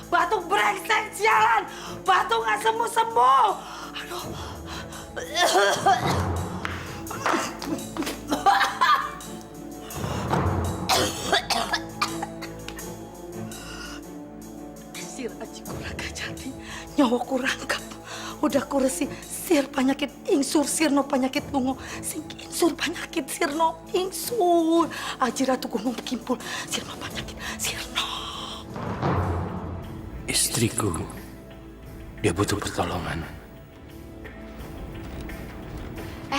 Batu brengsek sialan. Batu nggak sembuh-sembuh. Aduh. Sir aji kuraga jati, nyawa kurangkap. Udah kuresi sir penyakit ingsur sirno penyakit lungo. Sing ingsur penyakit sirno ingsur. Aji ratu gunung kimpul sirno penyakit sirno. Istriku, dia butuh pertolongan.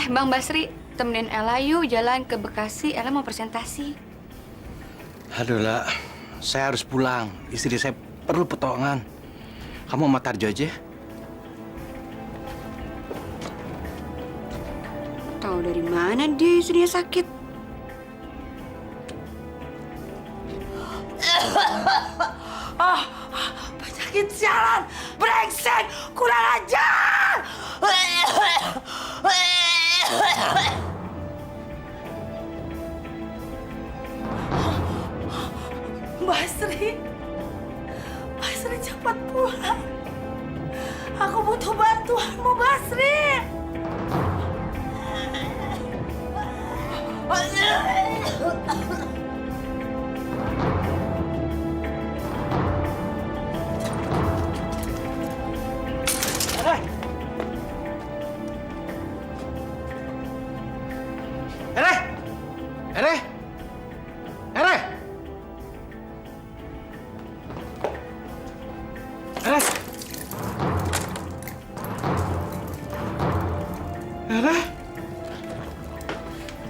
Bang Basri, temenin Ella yuk jalan ke Bekasi. Ella mau presentasi. Aduh, lah, saya harus pulang. Istri saya perlu pertolongan. Kamu sama Tarjo aja. Tahu dari mana dia istrinya sakit? Penyakit sialan, brengsek, kurang ajar. Basri, Basri cepat pulang. Aku butuh bantuanmu, Basri.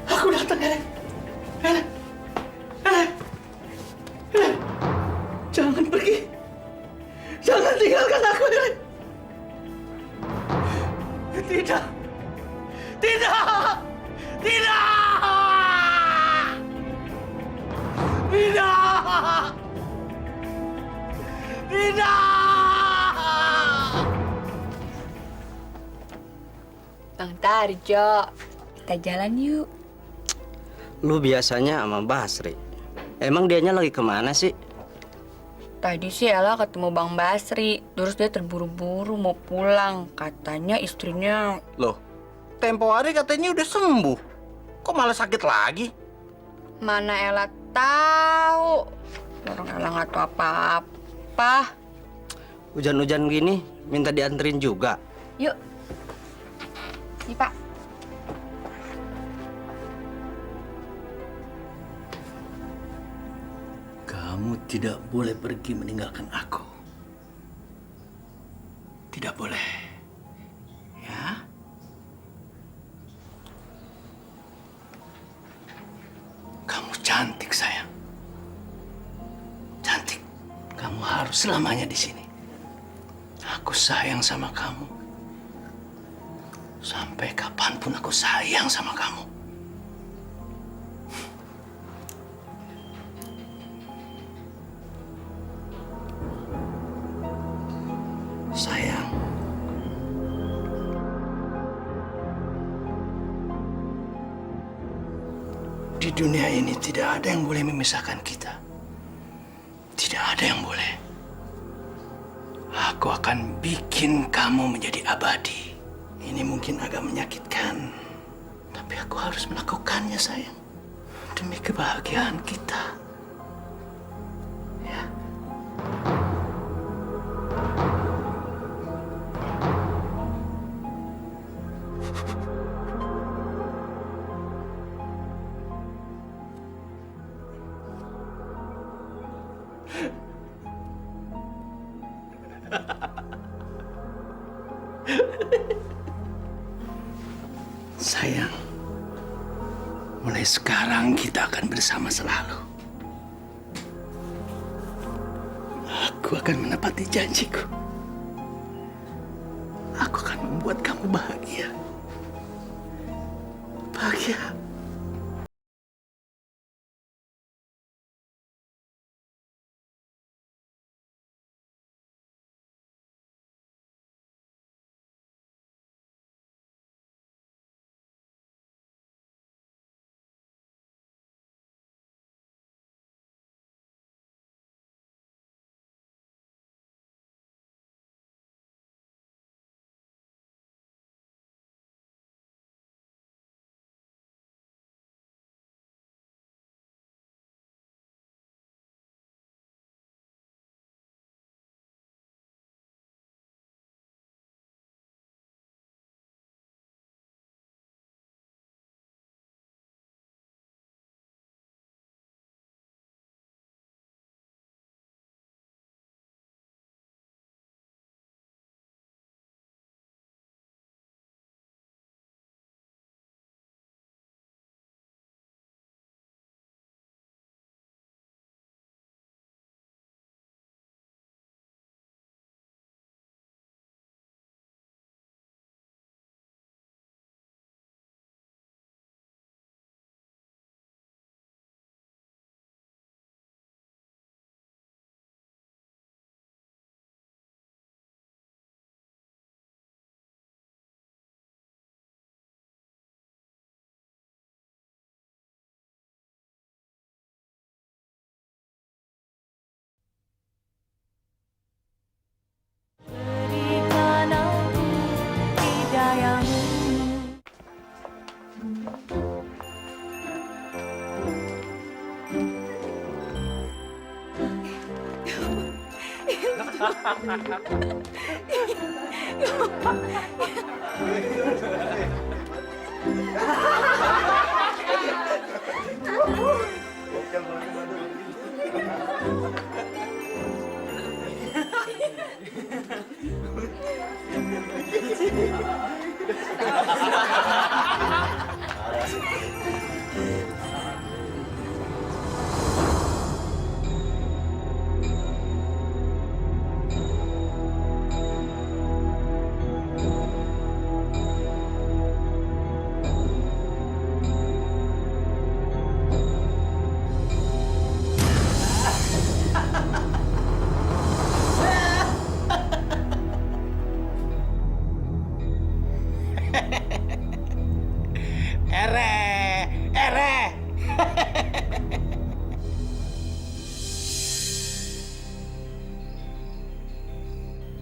Aku datang, Ere. Jangan pergi. Jangan tinggalkan aku, Ere. Tidak. Tidak. Tidak. Tidak. Tidak. Bang Tarjo, kita jalan yuk. Lu biasanya sama Basri. Emang dianya lagi kemana sih? Tadi sih Ella ketemu Bang Basri, terus dia terburu-buru mau pulang. Katanya istrinya... Loh, tempo hari katanya udah sembuh. Kok malah sakit lagi? Mana Ella tahu? Orang Ella nggak tahu apa-apa. Hujan-hujan gini, minta dianterin juga. Yuk. Nih, Pak. Kamu tidak boleh pergi meninggalkan aku. Tidak boleh. Ya? Kamu cantik, sayang. Cantik. Kamu harus selamanya di sini. Aku sayang sama kamu. Sampai kapanpun aku sayang sama kamu. Sayang. Di dunia ini tidak ada yang boleh memisahkan kita. Tidak ada yang boleh. Aku akan bikin kamu menjadi abadi. Ini mungkin agak menyakitkan, tapi aku harus melakukannya, sayang. Demi kebahagiaan kita. Ya. Sayang, mulai sekarang kita akan bersama selalu. Aku akan menepati janjiku. Aku akan membuat kamu bahagia. Bahagia.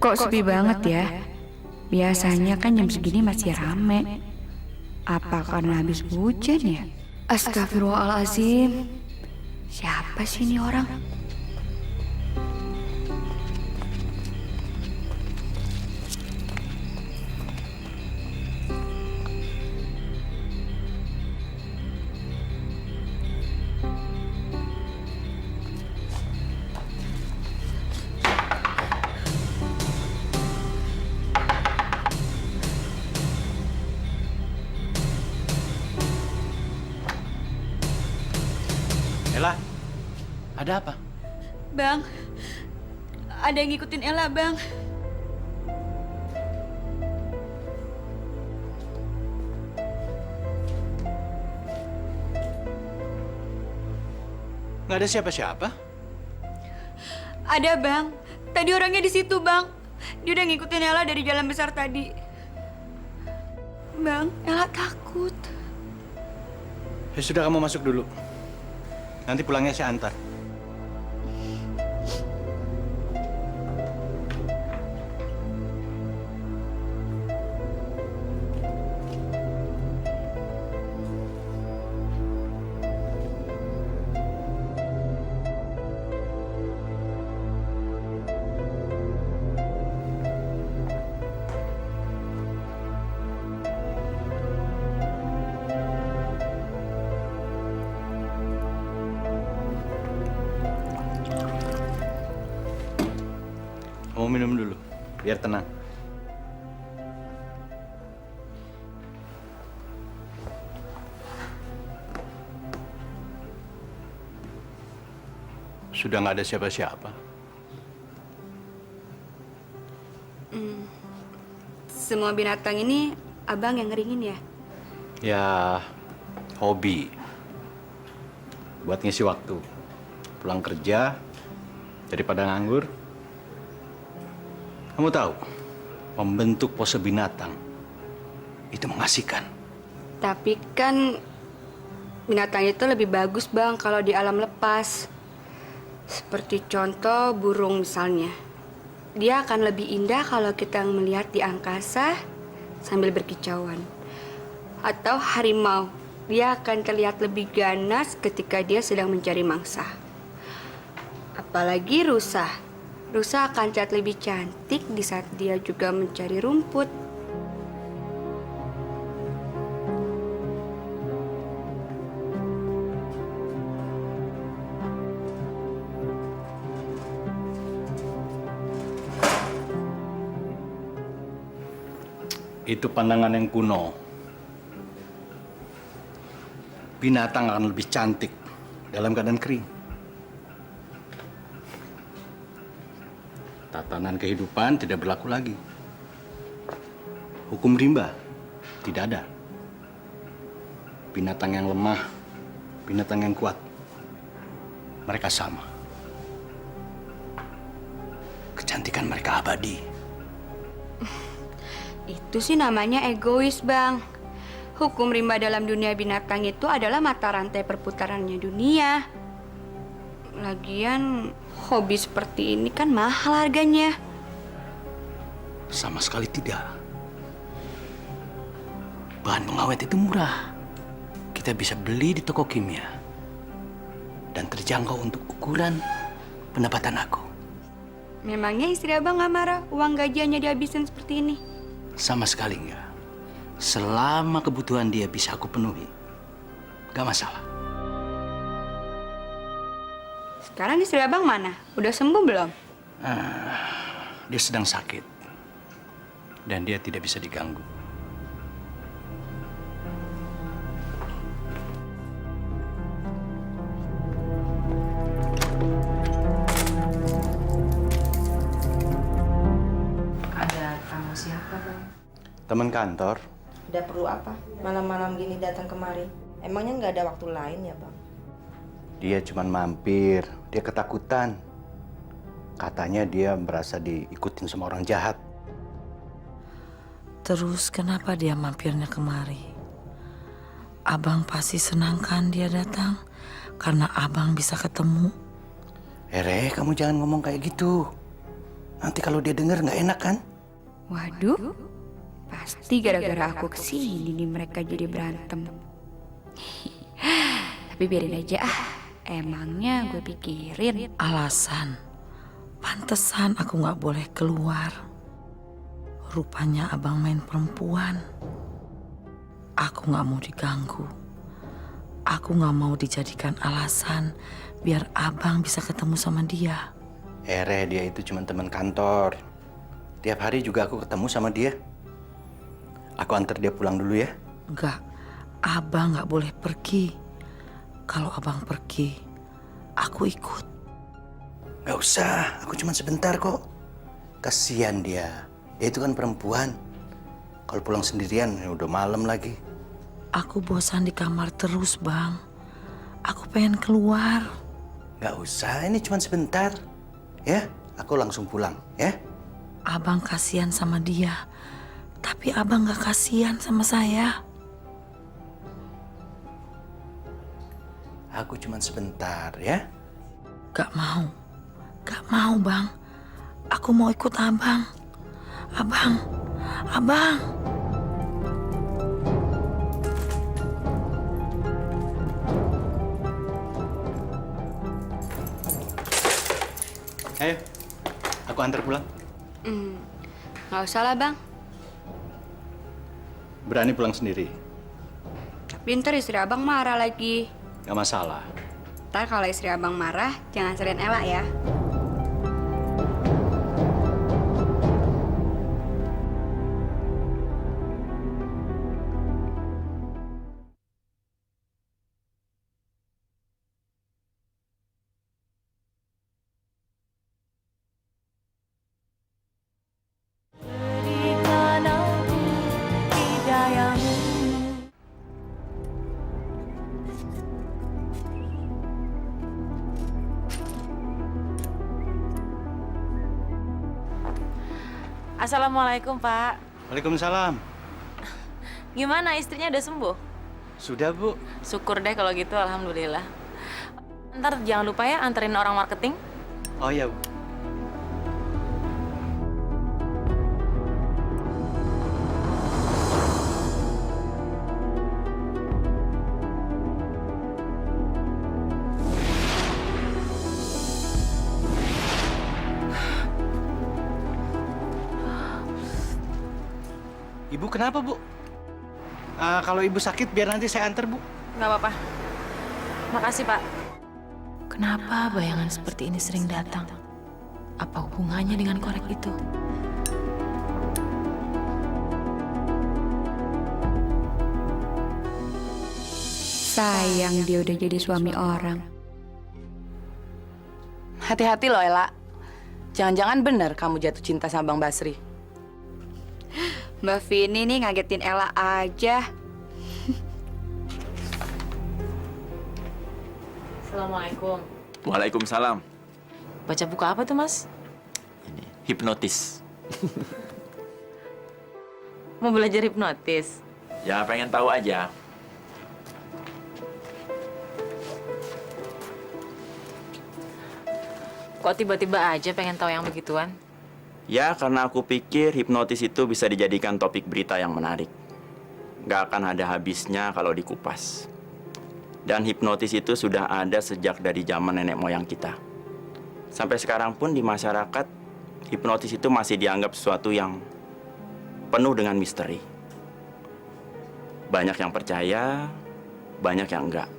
Kok sepi banget ya? Biasanya kan jam segini masih rame. Apa karena habis hujan ya? Astagfirullahaladzim. Siapa sih ini orang? Ella, ada apa? Bang, ada yang ngikutin Ella, Bang. Nggak ada siapa-siapa? Ada, Bang. Tadi orangnya di situ, Bang. Dia udah ngikutin Ella dari jalan besar tadi. Bang, Ella takut. Ya sudah, kamu masuk dulu. Nanti pulangnya saya antar. Kamu minum dulu, biar tenang. Sudah nggak ada siapa-siapa. Semua binatang ini abang yang ngeringin ya? Ya, hobi. Buat ngisi waktu. Pulang kerja, daripada nganggur. Kamu tahu, membentuk pose binatang itu mengasihkan. Tapi kan binatang itu lebih bagus, Bang, kalau di alam lepas. Seperti contoh burung misalnya. Dia akan lebih indah kalau kita melihat di angkasa sambil berkicauan. Atau harimau, dia akan terlihat lebih ganas ketika dia sedang mencari mangsa. Apalagi rusa. Rusa akan terlihat lebih cantik di saat dia juga mencari rumput. Itu pandangan yang kuno. Binatang akan lebih cantik dalam keadaan kering. Tatanan kehidupan tidak berlaku lagi. Hukum rimba tidak ada. Binatang yang lemah, binatang yang kuat, mereka sama. Kecantikan mereka abadi. Itu sih namanya egois, Bang. Hukum rimba dalam dunia binatang itu adalah mata rantai perputarannya dunia. Lagian, hobi seperti ini kan mahal harganya. Sama sekali tidak. Bahan pengawet itu murah. Kita bisa beli di toko kimia. Dan terjangkau untuk ukuran pendapatan aku. Memangnya istri abang nggak marah uang gajiannya dihabisin seperti ini? Sama sekali enggak. Selama kebutuhan dia bisa aku penuhi, gak masalah. Sekarang istri abang mana? Udah sembuh belum? Dia sedang sakit. Dan dia tidak bisa diganggu. Ada tamu siapa, Bang? Teman kantor, Udah perlu apa? Malam-malam gini datang kemari. Emangnya nggak ada waktu lain ya, Bang? dia cuma mampir. Dia ketakutan. Katanya dia merasa diikutin sama orang jahat. Terus kenapa dia mampirnya kemari? Abang pasti senang kan dia datang? Karena abang bisa ketemu. Kamu jangan ngomong kayak gitu. Nanti kalau dia denger nggak enak kan? Waduh, pasti gara-gara aku kesini nih mereka jadi berantem. Tapi biarin aja ah, emangnya gue pikirin. Alasan, pantesan aku nggak boleh keluar. Rupanya abang main perempuan. Aku nggak mau diganggu. Aku nggak mau dijadikan alasan biar abang bisa ketemu sama dia. Dia itu cuma teman kantor. Tiap hari juga aku ketemu sama dia. Aku antar dia pulang dulu ya. Enggak, abang nggak boleh pergi. Kalau abang pergi, aku ikut. Nggak usah, aku cuma sebentar kok. Kasihan dia. Dia itu kan perempuan. Kalau pulang sendirian, ya udah malam lagi. Aku bosan di kamar terus, Bang. Aku pengen keluar. Nggak usah, ini cuma sebentar. Ya, aku langsung pulang, ya. Abang kasihan sama dia, tapi abang nggak kasihan sama saya. Aku cuma sebentar, ya. Gak mau, Bang. Aku mau ikut abang. Abang. Ayo, aku antar pulang. Nggak usah lah bang. Berani pulang sendiri? Tapi ntar istri abang marah lagi. Nggak masalah. Ntar kalau istri abang marah, jangan sering elak ya. Assalamualaikum, Pak. Waalaikumsalam. Gimana istrinya udah sembuh? Sudah, Bu. Syukur deh kalau gitu, alhamdulillah. Ntar jangan lupa ya anterin orang marketing. Oh iya, Bu. Ibu kenapa, Bu? Kalau Ibu sakit, biar nanti saya antar, Bu. Nggak apa-apa. Makasih, Pak. Kenapa bayangan seperti ini sering datang? Apa hubungannya dengan korek itu? Sayang dia udah jadi suami orang. Hati-hati loh, Ella. Jangan-jangan benar kamu jatuh cinta sama Bang Basri. Mbak Vini nih ngagetin Ella aja. Assalamualaikum. Waalaikumsalam. Baca buku apa tuh, Mas? Ini hipnotis. Mau belajar hipnotis? Ya pengen tahu aja. Kok tiba-tiba aja pengen tahu yang begituan? Ya karena aku pikir hipnotis itu bisa dijadikan topik berita yang menarik. Gak akan ada habisnya kalau dikupas. Dan hipnotis itu sudah ada sejak dari zaman nenek moyang kita. Sampai sekarang pun di masyarakat hipnotis itu masih dianggap sesuatu yang penuh dengan misteri. Banyak yang percaya, banyak yang enggak.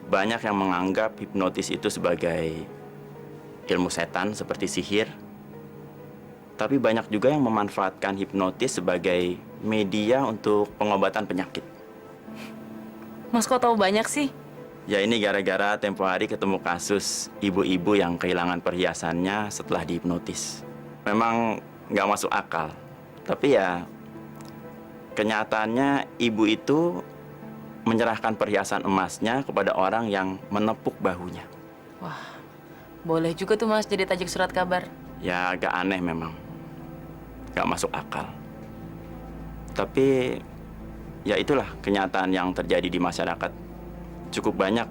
Banyak yang menganggap hipnotis itu sebagai ilmu setan seperti sihir. Tapi banyak juga yang memanfaatkan hipnotis sebagai media untuk pengobatan penyakit. Mas kok tahu banyak sih? Ya ini gara-gara tempo hari ketemu kasus ibu-ibu yang kehilangan perhiasannya setelah dihipnotis. Memang nggak masuk akal. Tapi ya kenyataannya ibu itu menyerahkan perhiasan emasnya kepada orang yang menepuk bahunya. Wah, boleh juga tuh Mas jadi tajuk surat kabar. Ya agak aneh memang. Nggak masuk akal. Tapi ya itulah kenyataan yang terjadi di masyarakat. Cukup banyak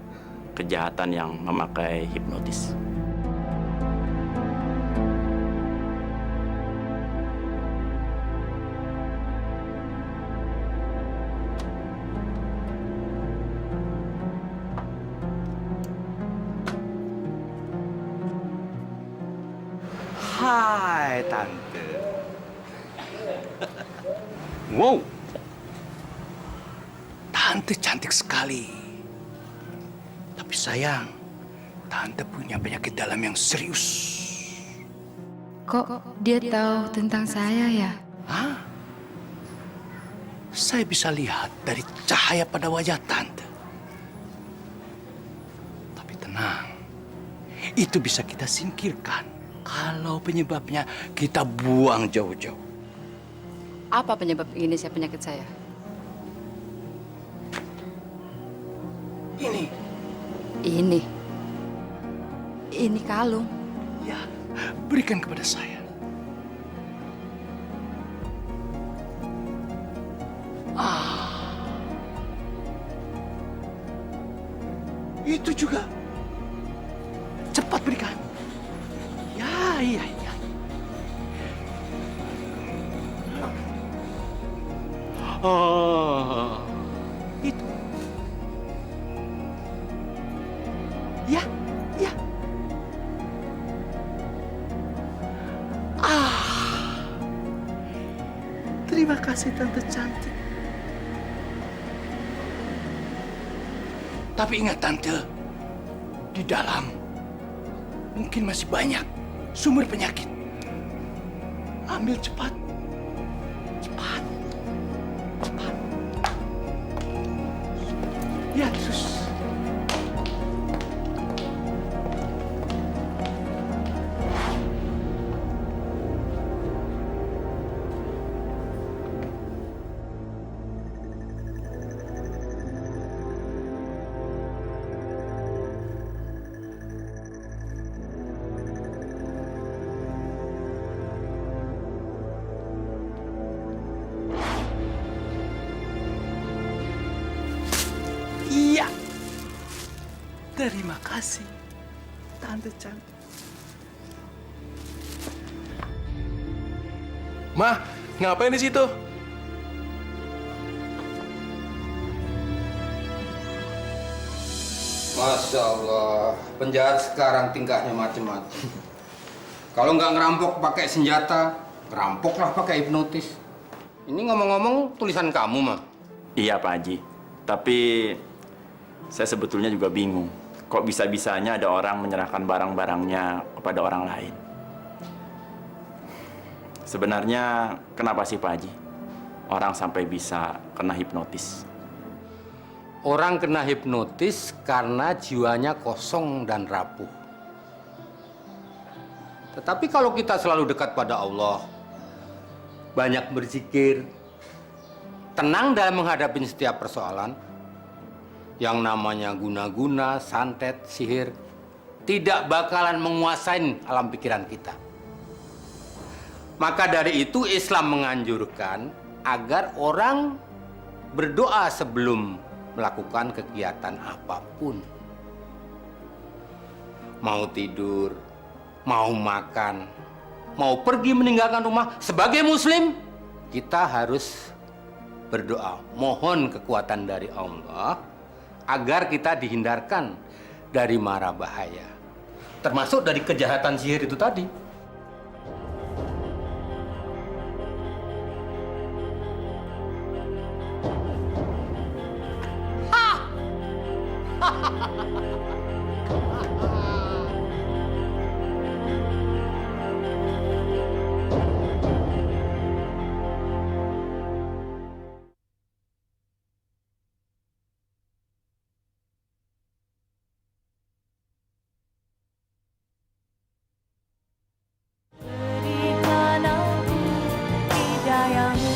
kejahatan yang memakai hipnotis. Hai, Tante. Wow. Tante cantik sekali. Tapi sayang, Tante punya penyakit dalam yang serius. Kok dia tahu tentang saya ya? Hah? Saya bisa lihat dari cahaya pada wajah Tante. Tapi tenang, itu bisa kita singkirkan. Kalau penyebabnya kita buang jauh-jauh. Apa penyebab ini penyakit saya? Ini, Ini kalung. ya, berikan kepada saya. Itu juga. Cepat berikan. Ya, iya, iya. Oh, itu. Ya, ya. Terima kasih Tante cantik. Tapi ingat Tante, di dalam mungkin masih banyak sumber penyakit. Ambil cepat. Cepat. Cepat. Ya, sus. Iya. Terima kasih, Tante cantik. Mah, ngapain di situ? Masya Allah, penjahat sekarang tingkahnya macam-macam. Kalau nggak ngerampok pakai senjata, ngerampoklah pakai hipnotis. Ini ngomong-ngomong tulisan kamu, Mah. Iya Pak Haji, tapi saya sebetulnya juga bingung. Kok bisa-bisanya ada orang menyerahkan barang-barangnya kepada orang lain? Sebenarnya kenapa sih Pak Haji? Orang sampai bisa kena hipnotis. Orang kena hipnotis karena jiwanya kosong dan rapuh. Tetapi kalau kita selalu dekat pada Allah, banyak berzikir, tenang dalam menghadapi setiap persoalan, yang namanya guna-guna, santet, sihir, tidak bakalan menguasai alam pikiran kita. Maka dari itu Islam menganjurkan agar orang berdoa sebelum melakukan kegiatan apapun. Mau tidur, mau makan, mau pergi meninggalkan rumah, sebagai muslim kita harus berdoa, mohon kekuatan dari Allah agar kita dihindarkan dari mara bahaya, termasuk dari kejahatan sihir itu tadi. Berikan aku hidayamu.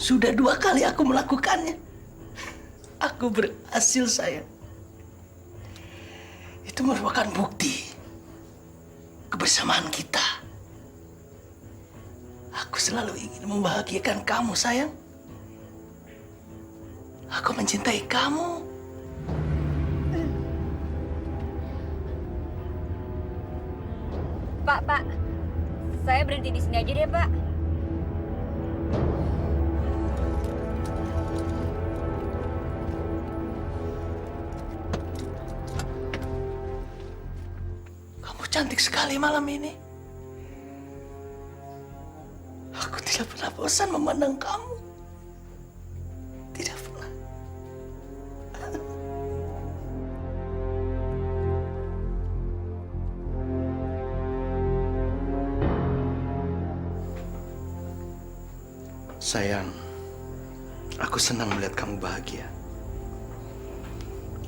Sudah dua kali aku melakukannya. Aku berhasil, sayang. Itu merupakan bukti kebersamaan kita. Aku selalu ingin membahagiakan kamu, sayang. Aku mencintai kamu. Pak, saya berhenti di sini aja deh, Pak. Kamu cantik sekali malam ini. Aku tidak pernah bosan memandang kamu. Tidak pernah. Sayang, aku senang melihat kamu bahagia.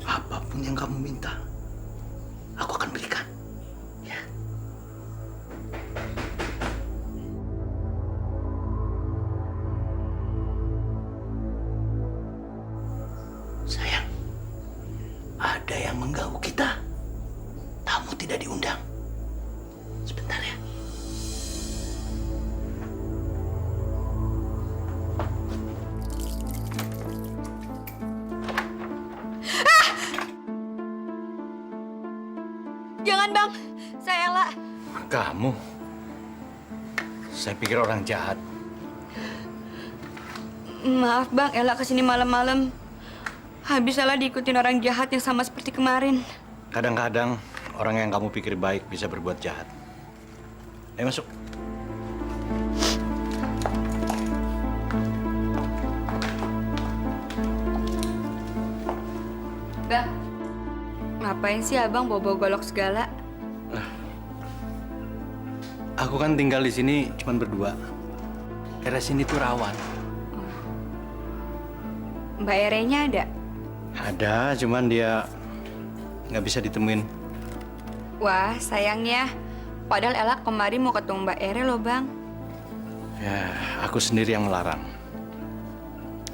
Apapun yang kamu minta, aku akan berikan. Ya. Sayang, ada yang mengganggu kita. Tamu tidak diundang. Sebentar ya. Jangan, Bang. Saya Ella. Kamu? Saya pikir orang jahat. Maaf, Bang. Ella kesini malam-malam. Habis Ella diikutin orang jahat yang sama seperti kemarin. Kadang-kadang orang yang kamu pikir baik bisa berbuat jahat. Ayo masuk. Bang, ngapain sih Abang bawa-bawa golok segala? Aku kan tinggal di sini cuma berdua. Daerah sini tuh rawan. Mbak Erenya ada? Ada, cuman dia nggak bisa ditemuin. Wah, sayangnya. Padahal Ella kemarin mau ketemu Mbak Ere loh, Bang. Ya, aku sendiri yang melarang.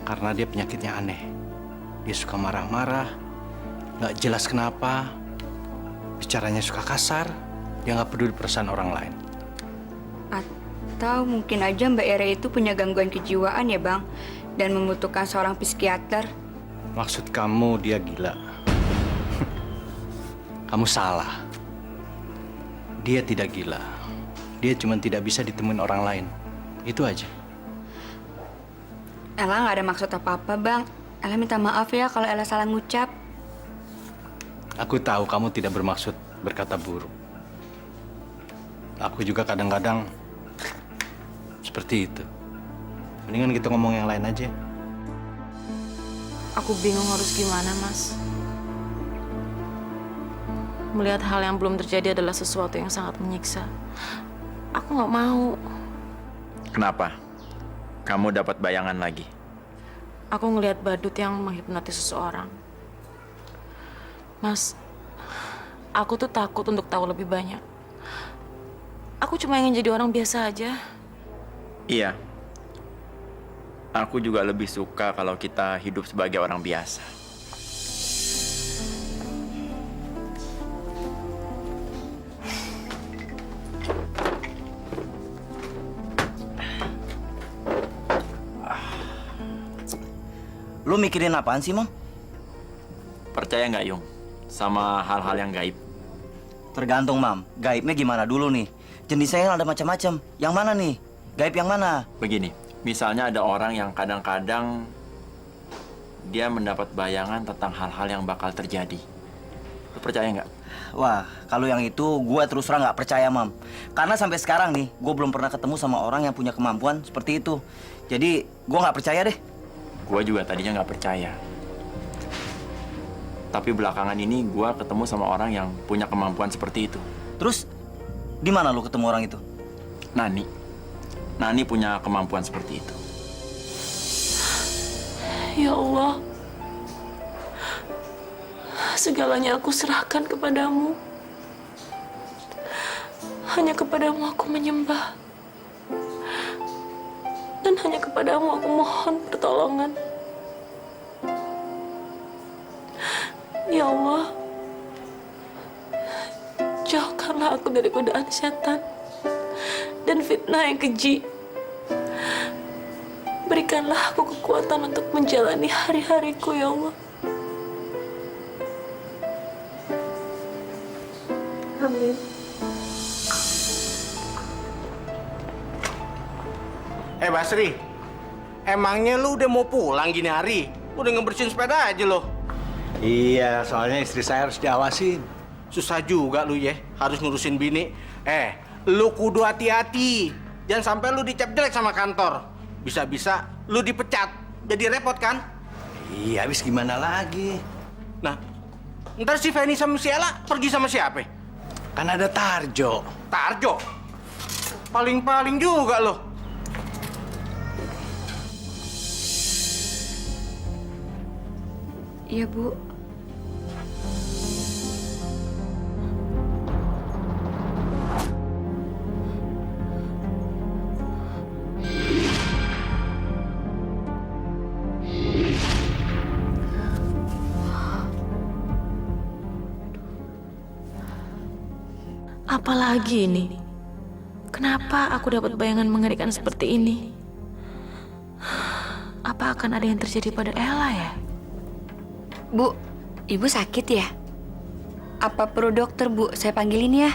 Karena dia penyakitnya aneh. Dia suka marah-marah, nggak jelas kenapa. Bicaranya suka kasar, dia nggak peduli perasaan orang lain. Atau mungkin aja Mbak Ere itu punya gangguan kejiwaan ya, Bang. Dan membutuhkan seorang psikiater. Maksud kamu dia gila? Kamu salah. Dia tidak gila. Dia cuma tidak bisa ditemuin orang lain. Itu aja. Ella nggak ada maksud apa-apa, Bang. Ella minta maaf ya kalau Ella salah ngucap. Aku tahu kamu tidak bermaksud berkata buruk. Aku juga kadang-kadang seperti itu. Mendingan kita ngomong yang lain aja. Aku bingung harus gimana, Mas. Melihat hal yang belum terjadi adalah sesuatu yang sangat menyiksa. Aku nggak mau. Kenapa? Kamu dapat bayangan lagi? Aku ngelihat badut yang menghipnotis seseorang. Mas, aku tuh takut untuk tahu lebih banyak. Aku cuma ingin jadi orang biasa aja. Iya. Aku juga lebih suka kalau kita hidup sebagai orang biasa. Lu mikirin apaan sih, Mam? Percaya nggak, Yung? Sama hal-hal yang gaib? Tergantung, Mam. Gaibnya gimana dulu nih? Jenisnya kan ada macam-macam. Yang mana nih? Gaib yang mana? Begini, misalnya ada orang yang kadang-kadang dia mendapat bayangan tentang hal-hal yang bakal terjadi. Lu percaya nggak? Wah, kalau yang itu gua terus terang nggak percaya, Mam. Karena sampai sekarang nih, gua belum pernah ketemu sama orang yang punya kemampuan seperti itu. Jadi, gua nggak percaya deh. Gua juga tadinya nggak percaya. Tapi belakangan ini gua ketemu sama orang yang punya kemampuan seperti itu. Terus, di mana lu ketemu orang itu? Nani. Nani punya kemampuan seperti itu. Ya Allah, segalanya aku serahkan kepadamu. Hanya kepadamu aku menyembah. Dan hanya kepadamu aku mohon pertolongan. Ya Allah, jauhkanlah aku dari godaan setan dan fitnah yang keji. Berikanlah aku kekuatan untuk menjalani hari-hariku, ya Allah. Amin. Basri, emangnya lu udah mau pulang gini hari? Udah ngebersihin sepeda aja lo. Iya, soalnya istri saya harus diawasin. Susah juga lu ya, harus ngurusin bini. Lu kudu hati-hati. Jangan sampai lu dicap jelek sama kantor. Bisa-bisa lu dipecat. Jadi repot kan? Iya, habis gimana lagi? Nah, ntar si Feni sama si Ella pergi sama siapa? Kan ada Tarjo. Tarjo? Paling-paling juga lo. Iya, Bu. Apalagi ini? Kenapa aku dapat bayangan mengerikan seperti ini? Apa akan ada yang terjadi pada Ella ya? Bu, Ibu sakit ya? Apa perlu dokter, Bu? Saya panggilin ya.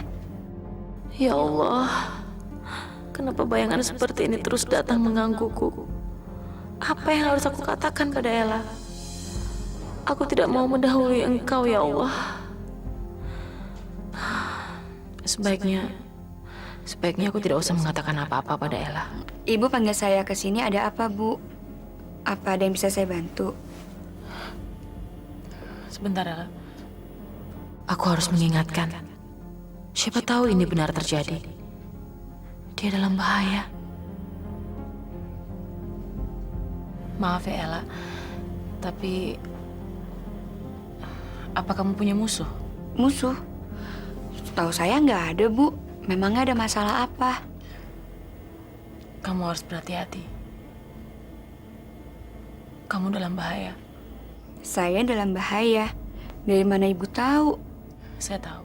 Ya Allah, kenapa bayangan seperti ini terus datang menggangguku? Apa yang harus aku katakan pada Ella? Aku tidak mau mendahului Engkau, ya Allah. Sebaiknya aku tidak usah mengatakan apa-apa pada Ella. Ibu panggil saya ke sini ada apa, Bu? Apa ada yang bisa saya bantu? Sebentar, Ella. Aku harus mengingatkan. Siapa tahu ini benar terjadi. Dia dalam bahaya. Maaf ya, Ella. Tapi apa kamu punya musuh? Musuh? Tahu saya nggak ada, Bu. Memangnya ada masalah apa? Kamu harus berhati-hati. Kamu dalam bahaya. Saya dalam bahaya. Dari mana Ibu tahu? Saya tahu.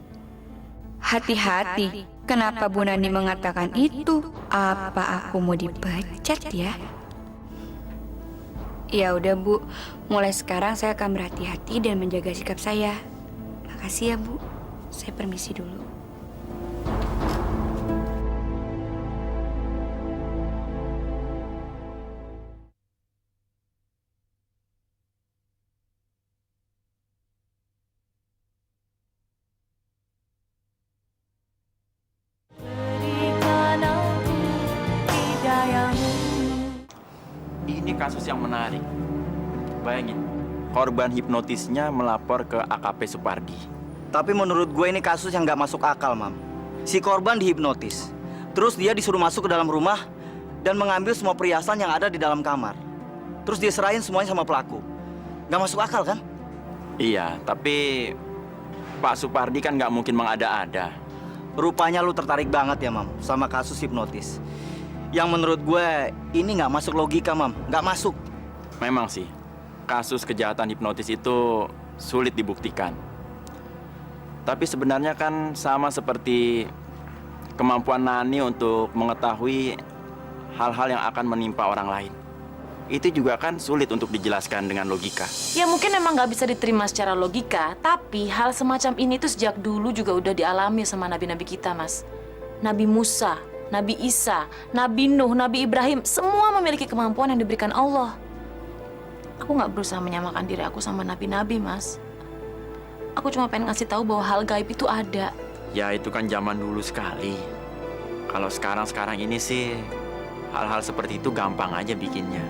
Hati-hati. Kenapa Bu Nani mengatakan itu? Apa aku mau dipecat ya? Ya udah, Bu. Mulai sekarang saya akan berhati-hati dan menjaga sikap saya. Makasih ya, Bu. Saya permisi dulu. Ini kasus yang menarik. Bayangin, korban hipnotisnya melapor ke AKP Supardi. Tapi menurut gue ini kasus yang nggak masuk akal, Mam. Si korban dihipnotis. Terus dia disuruh masuk ke dalam rumah dan mengambil semua perhiasan yang ada di dalam kamar. Terus dia serahin semuanya sama pelaku. Nggak masuk akal, kan? Iya, tapi Pak Supardi kan nggak mungkin mengada-ada. Rupanya lu tertarik banget ya, Mam, sama kasus hipnotis. Yang menurut gue, ini nggak masuk logika, Mam. Nggak masuk. Memang sih, kasus kejahatan hipnotis itu sulit dibuktikan. Tapi sebenarnya kan sama seperti kemampuan Nani untuk mengetahui hal-hal yang akan menimpa orang lain. itu juga kan sulit untuk dijelaskan dengan logika. Ya mungkin emang nggak bisa diterima secara logika, tapi hal semacam ini tuh sejak dulu juga udah dialami sama nabi-nabi kita, Mas. Nabi Musa, Nabi Isa, Nabi Nuh, Nabi Ibrahim, semua memiliki kemampuan yang diberikan Allah. Aku nggak berusaha menyamakan diri aku sama nabi-nabi, Mas. Aku cuma pengen ngasih tahu bahwa hal gaib itu ada. Ya itu kan zaman dulu sekali. Kalau sekarang ini sih hal-hal seperti itu gampang aja bikinnya.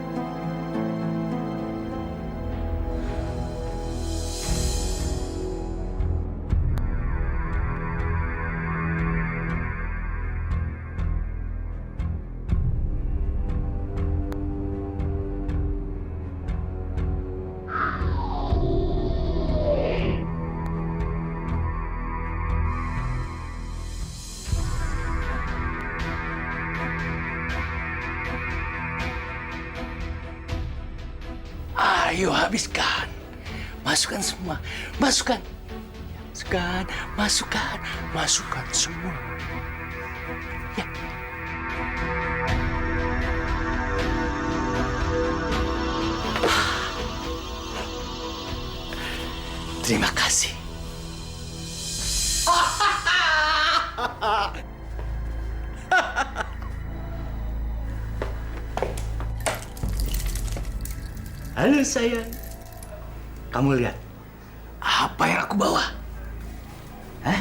Ayo habiskan. Masukkan semua. Masukkan. Masukkan. Masukkan. Masukkan semua. Ya. Terima kasih. Halo sayang. Kamu lihat apa yang aku bawa? Hah?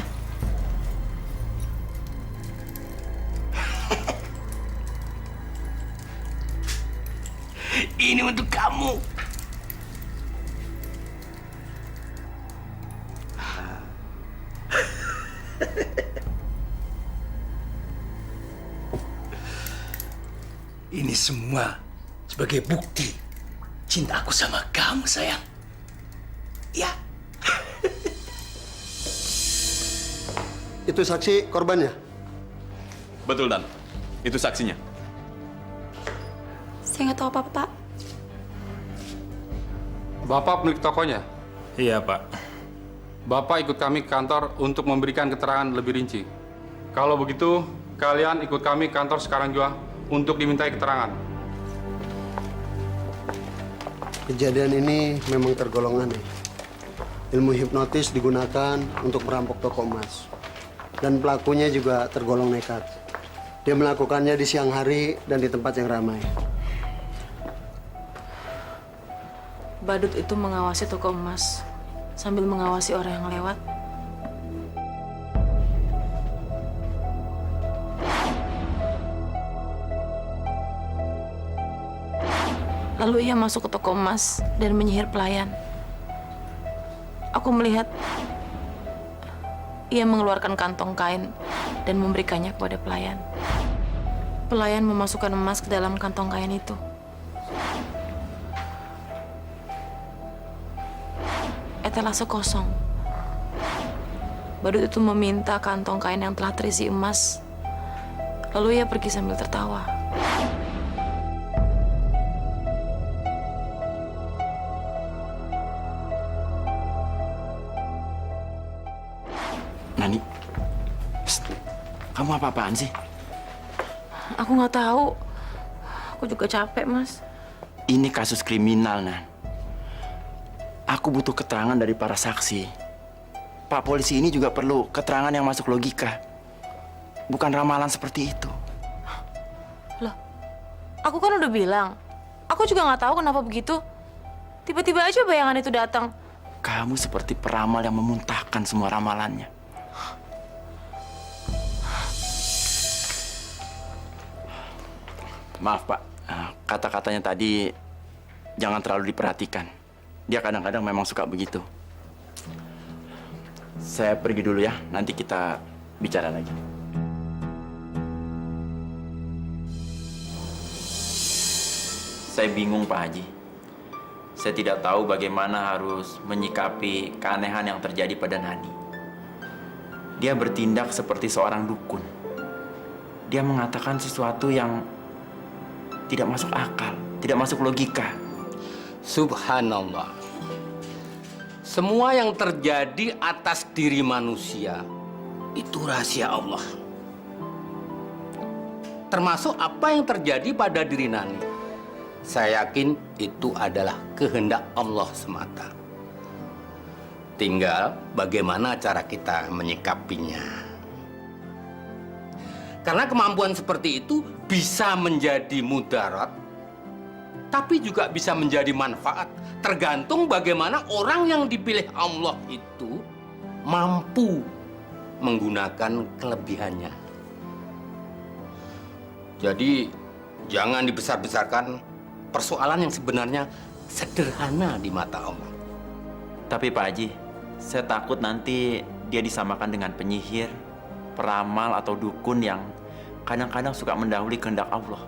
Ini untuk kamu. Ini semua sebagai bukti cinta aku sama kamu, sayang. Ya. Itu saksi korbannya? Betul, Dan. Itu saksinya. Saya nggak tahu apa-apa, Pak. Bapak pemilik tokonya. Iya, Pak. Bapak ikut kami ke kantor untuk memberikan keterangan lebih rinci. Kalau begitu, kalian ikut kami ke kantor sekarang juga untuk dimintai keterangan. Kejadian ini memang tergolong aneh. Ilmu hipnotis digunakan untuk merampok toko emas. Dan pelakunya juga tergolong nekat. Dia melakukannya di siang hari dan di tempat yang ramai. Badut itu mengawasi toko emas sambil mengawasi orang yang lewat. Lalu ia masuk ke toko emas dan menyihir pelayan. Aku melihat ia mengeluarkan kantong kain dan memberikannya kepada pelayan. Pelayan memasukkan emas ke dalam kantong kain itu. Etalase kosong. Badut itu meminta kantong kain yang telah terisi emas. Lalu ia pergi sambil tertawa. Nani, psst, kamu apa-apaan sih? Aku nggak tahu. Aku juga capek, Mas. Ini kasus kriminal, Nan. Aku butuh keterangan dari para saksi. Pak polisi ini juga perlu keterangan yang masuk logika. Bukan ramalan seperti itu. Loh, aku kan udah bilang. Aku juga nggak tahu kenapa begitu. Tiba-tiba aja bayangan itu datang. Kamu seperti peramal yang memuntahkan semua ramalannya. Maaf, Pak. Kata-katanya tadi jangan terlalu diperhatikan. Dia kadang-kadang memang suka begitu. Saya pergi dulu ya. Nanti kita bicara lagi. Saya bingung, Pak Haji. Saya tidak tahu bagaimana harus menyikapi keanehan yang terjadi pada Nani. Dia bertindak seperti seorang dukun. Dia mengatakan sesuatu yang tidak masuk akal, tidak masuk logika. Subhanallah. Semua yang terjadi atas diri manusia itu rahasia Allah. Termasuk apa yang terjadi pada diri Nani. Saya yakin itu adalah kehendak Allah semata. Tinggal bagaimana cara kita menyikapinya. Karena kemampuan seperti itu bisa menjadi mudarat, tapi juga bisa menjadi manfaat. Tergantung bagaimana orang yang dipilih Allah itu mampu menggunakan kelebihannya. Jadi jangan dibesar-besarkan persoalan yang sebenarnya sederhana di mata Allah. Tapi Pak Haji, saya takut nanti dia disamakan dengan penyihir, peramal atau dukun yang kadang-kadang suka mendahului kehendak Allah.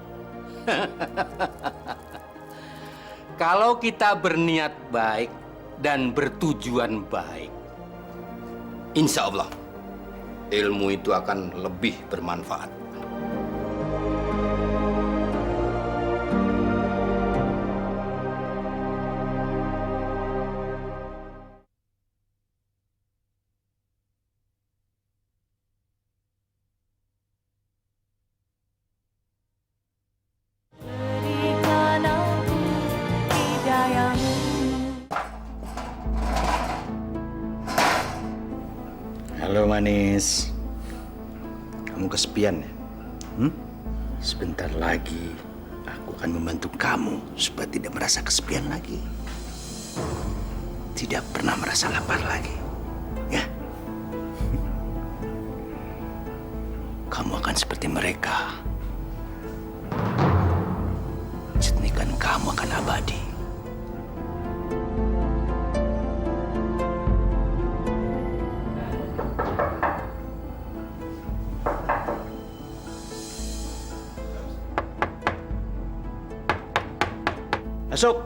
Kalau kita berniat baik dan bertujuan baik, insya Allah ilmu itu akan lebih bermanfaat. Halo manis, kamu kesepian ya? Sebentar lagi aku akan membantu kamu supaya tidak merasa kesepian lagi. Tidak pernah merasa lapar lagi, ya? Kamu akan seperti mereka. Jernikan kamu akan abadi. Masuk.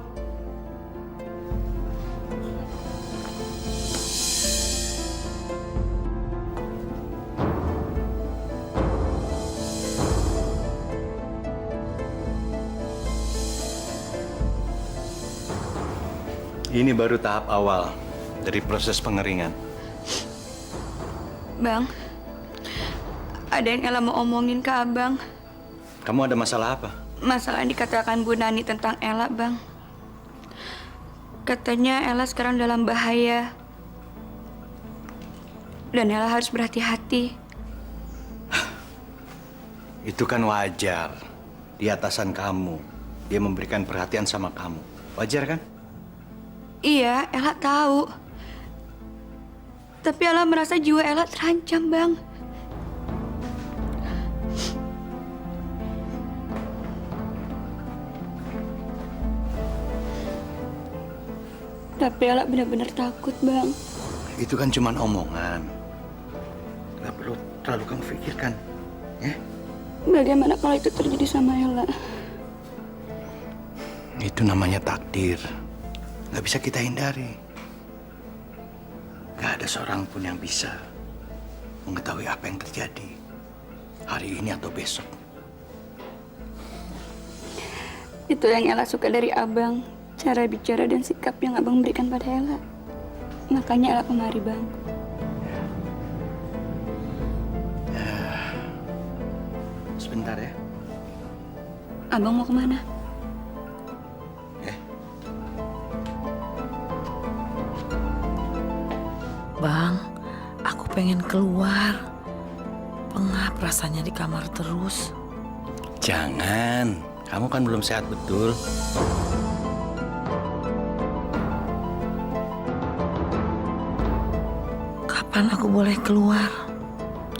Ini baru tahap awal dari proses pengeringan. Bang, ada yang Ella mau omongin ke abang. Kamu ada masalah apa? Masalah yang dikatakan Bu Nani tentang Ella, Bang. Katanya Ella sekarang dalam bahaya. Dan Ella harus berhati-hati. Itu kan wajar. Di atasan kamu. Dia memberikan perhatian sama kamu. Wajar kan? Iya, Ella tahu. Tapi Ella merasa jiwa Ella terancam, Bang. Tapi Ella benar-benar takut, Bang. Itu kan cuma omongan. Gak perlu terlalu kamu pikirkan. Ya? Bagaimana kalau itu terjadi sama Ella? Itu namanya takdir. Gak bisa kita hindari. Gak ada seorang pun yang bisa mengetahui apa yang terjadi hari ini atau besok. Itu yang Ella suka dari abang. Cara bicara dan sikap yang abang berikan pada Ella. Makanya Ella kemari, Bang. Sebentar ya. Abang mau kemana? Bang, aku pengen keluar. Pengap rasanya di kamar terus. Jangan. Kamu kan belum sehat betul. Kapan aku boleh keluar?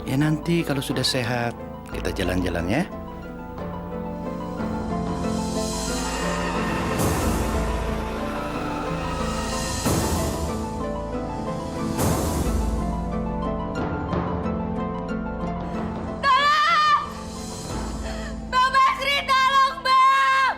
Ya nanti kalau sudah sehat, kita jalan-jalan ya. Bang Basri, tolong, Bang!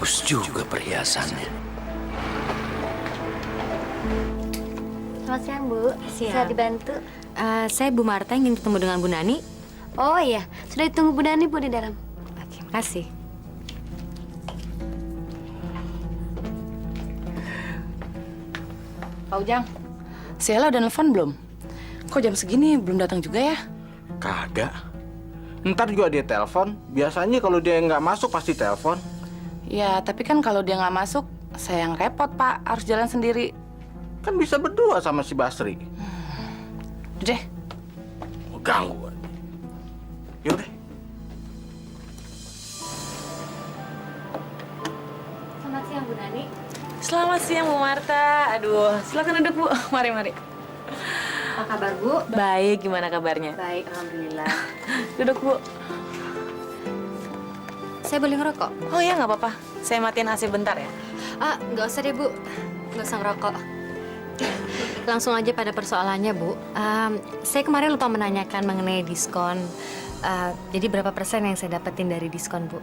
Bagus juga perhiasannya. Selamat siang, Bu. Siang. Bisa dibantu? Saya Bu Marta ingin ketemu dengan Bu Nani. Oh iya, sudah ditunggu Bu Nani, Bu, di dalam. Oke, makasih. Pak Ujang, si Ella udah nelfon belum? Kok jam segini belum datang juga ya? Kagak. Ntar juga dia telepon. Biasanya kalau dia nggak masuk pasti telepon. Ya, tapi kan kalau dia nggak masuk, saya yang repot, Pak. Harus jalan sendiri. Kan bisa berdua sama si Basri. Udah deh. Oh, ganggu. Yaudah. Selamat siang, Bu Nani. Selamat siang Bu Marta. Aduh, silakan duduk Bu. Mari, mari. Apa kabar, Bu? Baik, gimana kabarnya? Baik, alhamdulillah. Duduk Bu. Saya boleh ngerokok? Oh ya, nggak apa-apa. Saya matiin AC bentar ya. Nggak usah deh, Bu. Nggak usah ngerokok. Langsung aja pada persoalannya, Bu. Saya kemarin lupa menanyakan mengenai diskon. Jadi berapa persen yang saya dapetin dari diskon, Bu?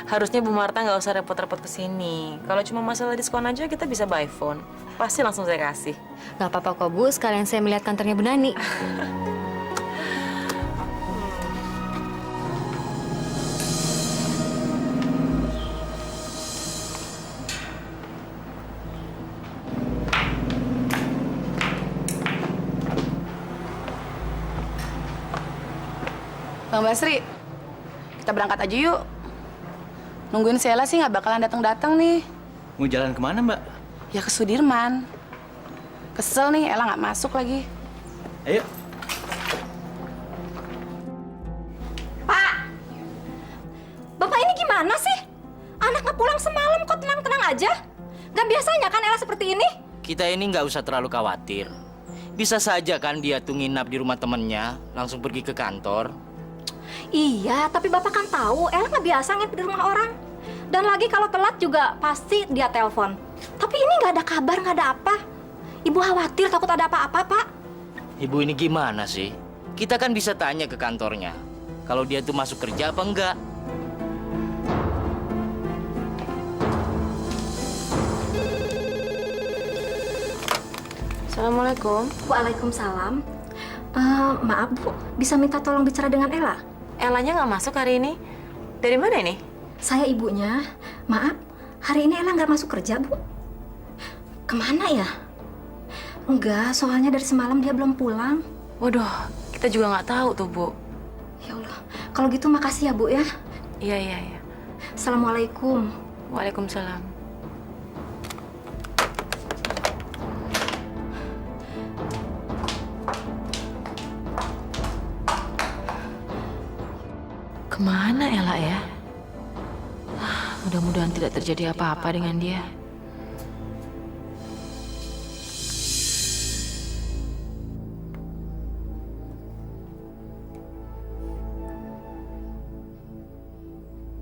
Harusnya Bu Marta nggak usah repot-repot kesini. Kalau cuma masalah diskon aja kita bisa by phone. Pasti langsung saya kasih. Nggak apa-apa kok, Bu. Sekalian saya melihat kantornya Bu Nani. Bang Basri, kita berangkat aja yuk. Nungguin si Ella sih nggak bakalan datang-datang nih. Mau jalan kemana, Mbak? Ya ke Sudirman. Kesel nih, Ella nggak masuk lagi. Ayo. Bapak ini gimana sih? Anak nggak pulang semalam kok tenang-tenang aja? Gak biasanya kan Ella seperti ini? Kita ini nggak usah terlalu khawatir. Bisa saja kan dia tuh nginap di rumah temennya, langsung pergi ke kantor. Iya, tapi Bapak kan tahu Ella nggak biasa nginep di rumah orang. Dan lagi kalau telat juga pasti dia telepon. Tapi ini nggak ada kabar, nggak ada apa. Ibu khawatir takut ada apa-apa, Pak. Ibu ini gimana sih? Kita kan bisa tanya ke kantornya. Kalau dia tuh masuk kerja apa enggak? Assalamualaikum. Waalaikumsalam. Maaf Bu, bisa minta tolong bicara dengan Ella? Elanya nggak masuk hari ini. Dari mana ini? Saya ibunya. Maaf, hari ini Ella nggak masuk kerja, Bu. Kemana ya? Enggak, soalnya dari semalam dia belum pulang. Waduh, kita juga nggak tahu tuh Bu. Ya Allah, kalau gitu makasih ya, Bu ya. Iya, iya, iya. Assalamualaikum. Waalaikumsalam. Kemana Ella ya? Mudah-mudahan tidak terjadi apa-apa dengan dia.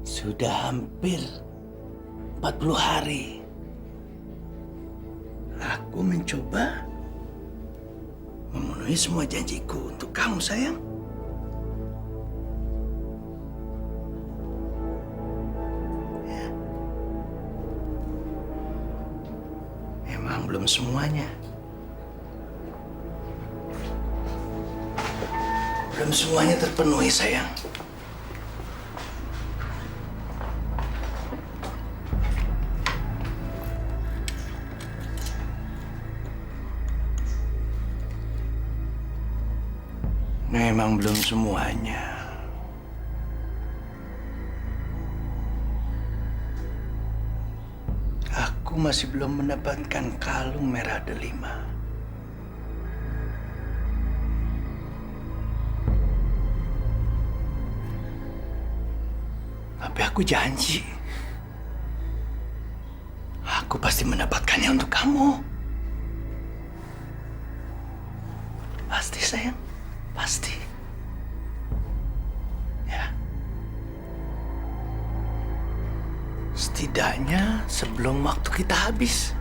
Sudah hampir 40 hari. Aku mencoba memenuhi semua janjiku untuk kamu, sayang. Ya. Memang belum semuanya. Belum semuanya terpenuhi, sayang. Memang belum semuanya. Aku masih belum mendapatkan kalung merah delima. Tapi aku janji, aku pasti mendapatkannya untuk kamu. Pasti, sayang. Pasti. Ya. Setidaknya sebelum waktu kita habis.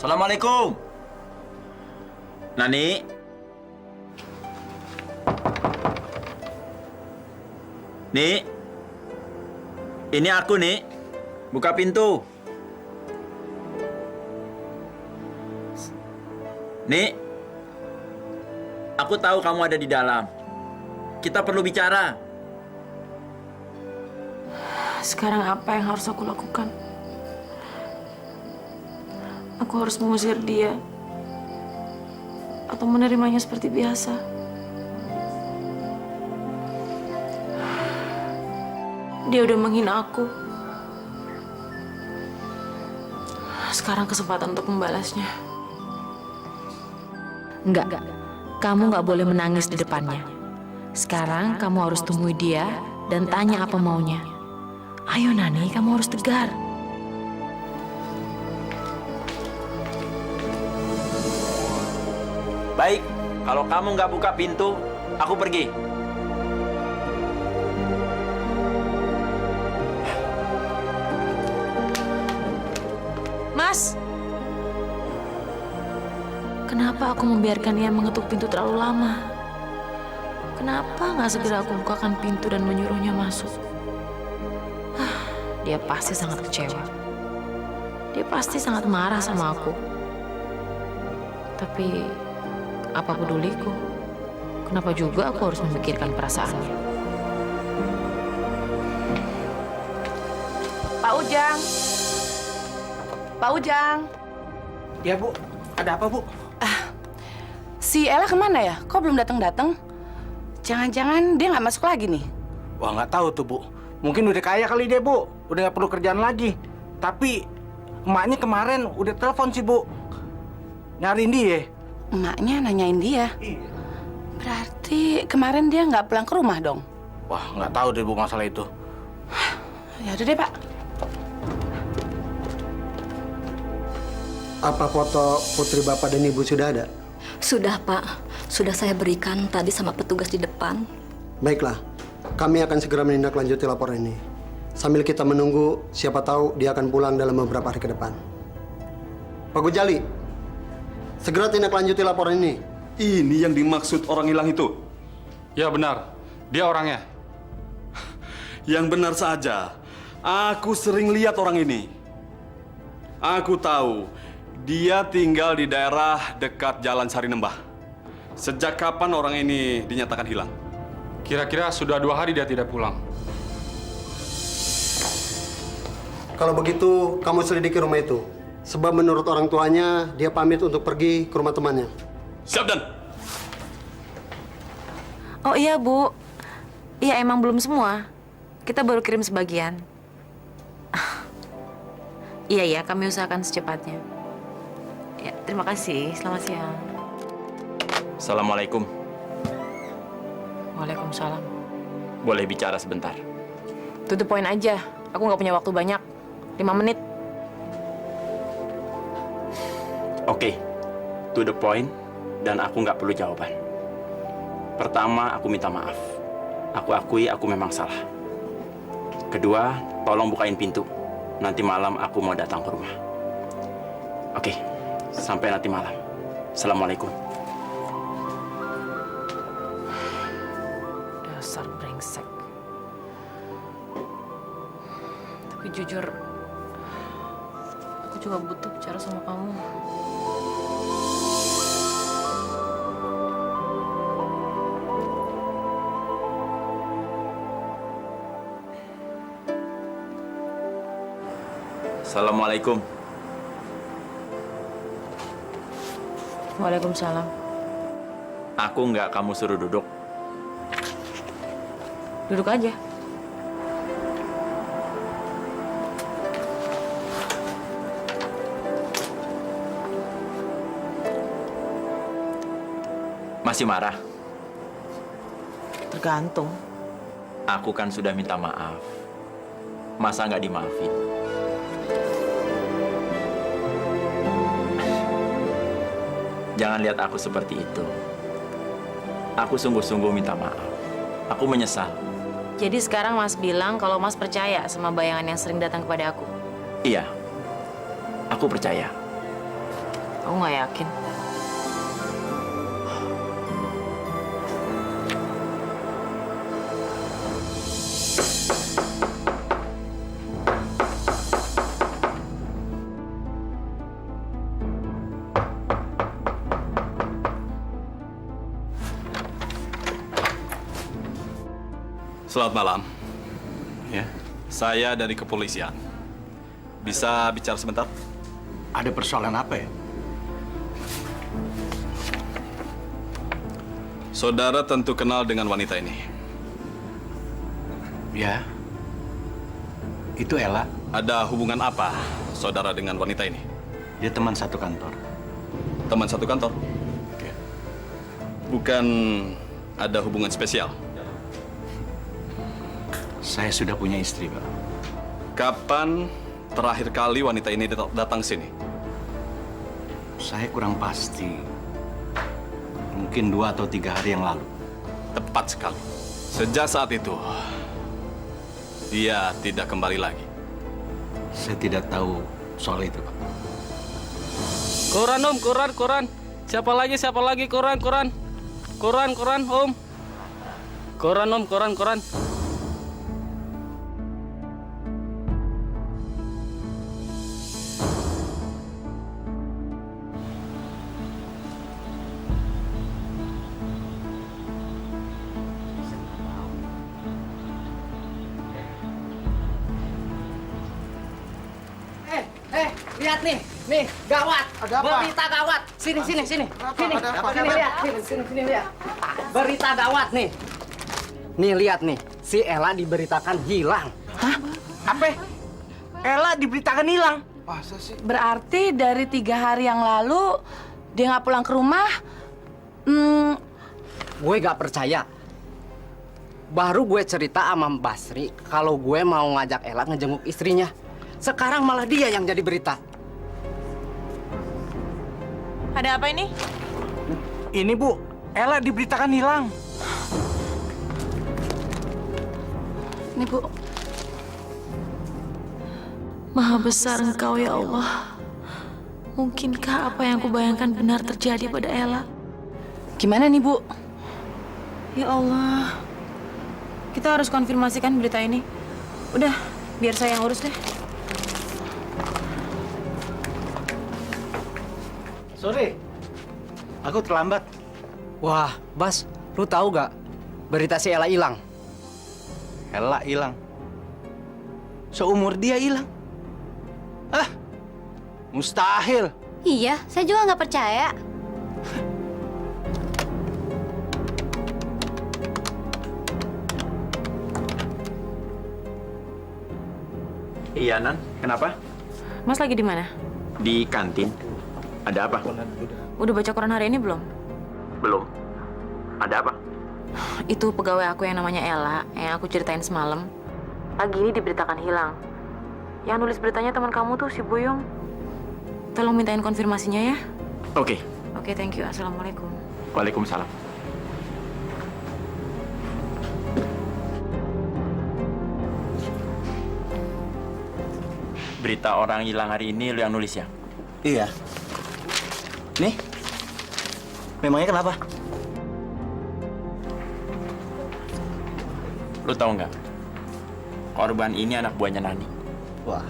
Assalamualaikum. Nani. Nik. Ini aku, Nik. Buka pintu. Nik. Aku tahu kamu ada di dalam. Kita perlu bicara. Sekarang apa yang harus aku lakukan? Aku harus mengusir dia atau menerimanya seperti biasa? Dia udah menghina aku. Sekarang kesempatan untuk membalasnya. Enggak. Kamu nggak boleh menangis di depannya. Sekarang kamu harus temui dia dan tanya apa maunya. Ayo Nani, kamu harus tegar. Baik, kalau kamu nggak buka pintu, aku pergi. Mas! Kenapa aku membiarkan ia mengetuk pintu terlalu lama? Kenapa nggak segera aku bukakan pintu dan menyuruhnya masuk? Dia pasti sangat kecewa. Dia pasti sangat marah sama aku. Tapi, apa peduliku? Kenapa juga aku harus memikirkan perasaannya? Pak Ujang. Pak Ujang. Ya, Bu. Ada apa, Bu? Si Ella kemana ya? Kok belum datang-datang? Jangan-jangan dia nggak masuk lagi nih? Wah, nggak tahu tuh, Bu. Mungkin udah kaya kali dia, Bu. Udah nggak perlu kerjaan lagi. Tapi emaknya kemarin udah telepon sih, Bu. Nyariin dia. Emaknya nanyain dia? Iya. Berarti kemarin dia nggak pulang ke rumah dong? Wah, nggak tahu deh, Bu, masalah itu. Ya udah deh, Pak. Apa foto putri Bapak dan Ibu sudah ada? Sudah, Pak. Sudah saya berikan tadi sama petugas di depan. Baiklah, kami akan segera menindaklanjuti laporan ini. Sambil kita menunggu, siapa tahu dia akan pulang dalam beberapa hari ke depan. Pak Gujali, segera tindaklanjuti laporan ini. Ini yang dimaksud orang hilang itu? Ya benar, dia orangnya. Yang benar saja. Aku sering lihat orang ini. Aku tahu dia tinggal di daerah dekat Jalan Sarinembah. Sejak kapan orang ini dinyatakan hilang? Kira-kira sudah 2 hari dia tidak pulang. Kalau begitu, kamu selidiki rumah itu. Sebab menurut orang tuanya, dia pamit untuk pergi ke rumah temannya. Siap, Dan. Oh iya, Bu. Iya, emang belum semua. Kita baru kirim sebagian. Iya, kami usahakan secepatnya. Ya, terima kasih. Selamat siang. Assalamualaikum. Waalaikumsalam. Boleh bicara sebentar? To the point aja. Aku nggak punya waktu banyak. 5 menit. Oke, to the point, dan aku nggak perlu jawaban. Pertama, aku minta maaf. Aku akui aku memang salah. Kedua, tolong bukain pintu. Nanti malam aku mau datang ke rumah. Oke, sampai nanti malam. Assalamualaikum. Dasar brengsek. Tapi jujur, aku juga butuh bicara sama kamu. Assalamualaikum. Waalaikumsalam. Aku nggak kamu suruh duduk. Duduk aja. Masih marah? Tergantung. Aku kan sudah minta maaf. Masa nggak dimaafin? Jangan lihat aku seperti itu. Aku sungguh-sungguh minta maaf. Aku menyesal. Jadi sekarang Mas bilang kalau Mas percaya sama bayangan yang sering datang kepada aku. Iya, aku percaya. Aku nggak yakin. Selamat malam. Ya, Saya dari kepolisian. Bisa bicara sebentar? ada persoalan apa ya? Saudara tentu kenal dengan wanita ini. Ya, itu Ella. Ada hubungan apa saudara dengan wanita ini? Dia teman satu kantor. Teman satu kantor? Bukan ada hubungan spesial? Saya sudah punya istri, Pak. Kapan terakhir kali wanita ini datang sini? Saya kurang pasti. Mungkin 2 atau 3 hari yang lalu. Tepat sekali. Sejak saat itu, dia tidak kembali lagi. Saya tidak tahu soal itu, Pak. Koran Om, koran. Siapa lagi koran. Koran Om. Koran Om, koran. Lihat nih, gawat. Berita gawat. Sini. Lihat. Berita gawat nih. Nih lihat nih, si Ella diberitakan hilang. Hah? Apa? Ella diberitakan hilang. Berarti dari 3 hari yang lalu dia nggak pulang ke rumah? Gue gak percaya. Baru gue cerita sama Basri kalau gue mau ngajak Ella ngejenguk istrinya. Sekarang malah dia yang jadi berita. Ada apa ini? Ini Bu, Ella diberitakan hilang. Ini Bu. Maha besar Engkau ya Allah. Mungkinkah apa yang kubayangkan benar terjadi pada Ella? Gimana nih Bu? Ya Allah. Kita harus konfirmasikan berita ini. Udah, biar saya yang urus deh. Sorry, aku terlambat. Wah, Bas, lu tahu gak berita si Ella hilang? Ella hilang. Seumur dia hilang. Mustahil. Iya, saya juga nggak percaya. Iya, Nan. Kenapa? Mas lagi di mana? Di kantin. Ada apa? Udah baca koran hari ini belum? Belum. Ada apa? Itu pegawai aku yang namanya Ella, yang aku ceritain semalam. Pagi ini diberitakan hilang. Yang nulis beritanya teman kamu tuh si Boyong. Tolong mintain konfirmasinya ya. Oke. Oke, thank you. Assalamualaikum. Waalaikumsalam. Berita orang hilang hari ini lu yang nulis ya? Iya. Nih, memangnya kenapa? Lu tahu nggak? Korban ini anak buahnya Nani. Wah,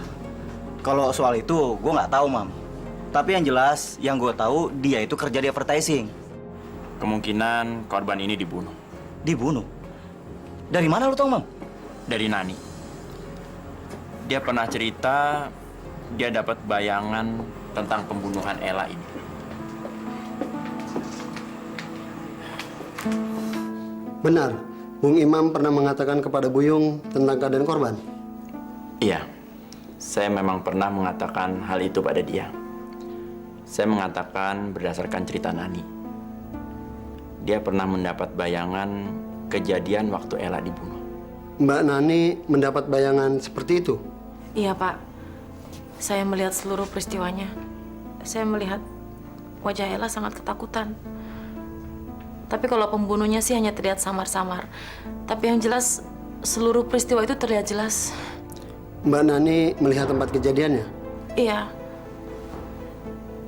kalau soal itu gue nggak tahu, Mam. Tapi yang jelas, yang gue tahu dia itu kerja di advertising. Kemungkinan korban ini dibunuh. Dibunuh? Dari mana lu tahu, Mam? Dari Nani. Dia pernah cerita dia dapat bayangan tentang pembunuhan Ella ini. Benar, Bung Imam pernah mengatakan kepada Buyung tentang keadaan korban? Iya, saya memang pernah mengatakan hal itu pada dia. Saya mengatakan berdasarkan cerita Nani. Dia pernah mendapat bayangan kejadian waktu Ella dibunuh. Mbak Nani mendapat bayangan seperti itu? Iya, Pak. Saya melihat seluruh peristiwanya. Saya melihat wajah Ella sangat ketakutan. Tapi kalau pembunuhnya sih hanya terlihat samar-samar. Tapi yang jelas, seluruh peristiwa itu terlihat jelas. Mbak Nani melihat tempat kejadiannya? Iya.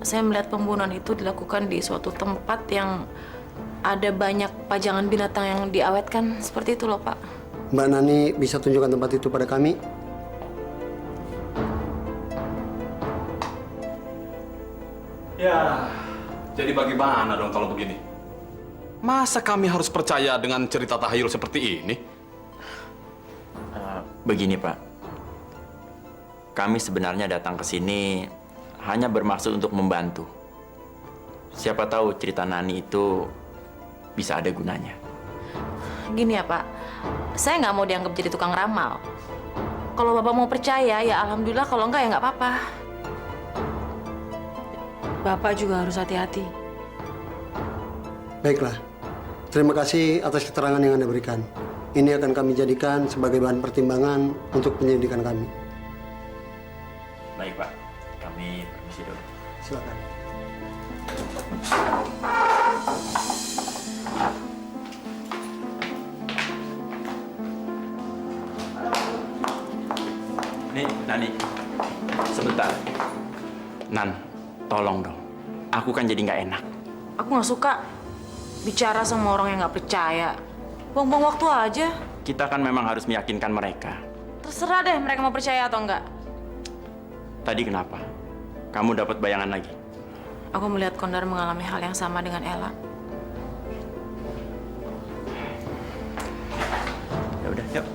saya melihat pembunuhan itu dilakukan di suatu tempat yang ada banyak pajangan binatang yang diawetkan. Seperti itu loh, Pak. Mbak Nani bisa tunjukkan tempat itu pada kami? Ya, jadi bagaimana dong kalau begini? Masa kami harus percaya dengan cerita tahayul seperti ini? Begini, Pak. Kami sebenarnya datang ke sini hanya bermaksud untuk membantu. Siapa tahu cerita Nani itu bisa ada gunanya. Gini ya, Pak. Saya nggak mau dianggap jadi tukang ramal. Kalau Bapak mau percaya, ya alhamdulillah. Kalau enggak, ya nggak apa-apa. Bapak juga harus hati-hati. Baiklah. Terima kasih atas keterangan yang Anda berikan. Ini akan kami jadikan sebagai bahan pertimbangan untuk penyelidikan kami. Baik, Pak. Kami permisi dulu. Silakan. Nih, Nani. Sebentar. Nan, tolong dong. Aku kan jadi nggak enak. Aku nggak suka bicara sama orang yang nggak percaya. Buang-buang waktu aja. Kita kan memang harus meyakinkan mereka. Terserah deh mereka mau percaya atau enggak. Tadi kenapa? Kamu dapat bayangan lagi? Aku melihat Kondar mengalami hal yang sama dengan Ella. Ya udah, yuk.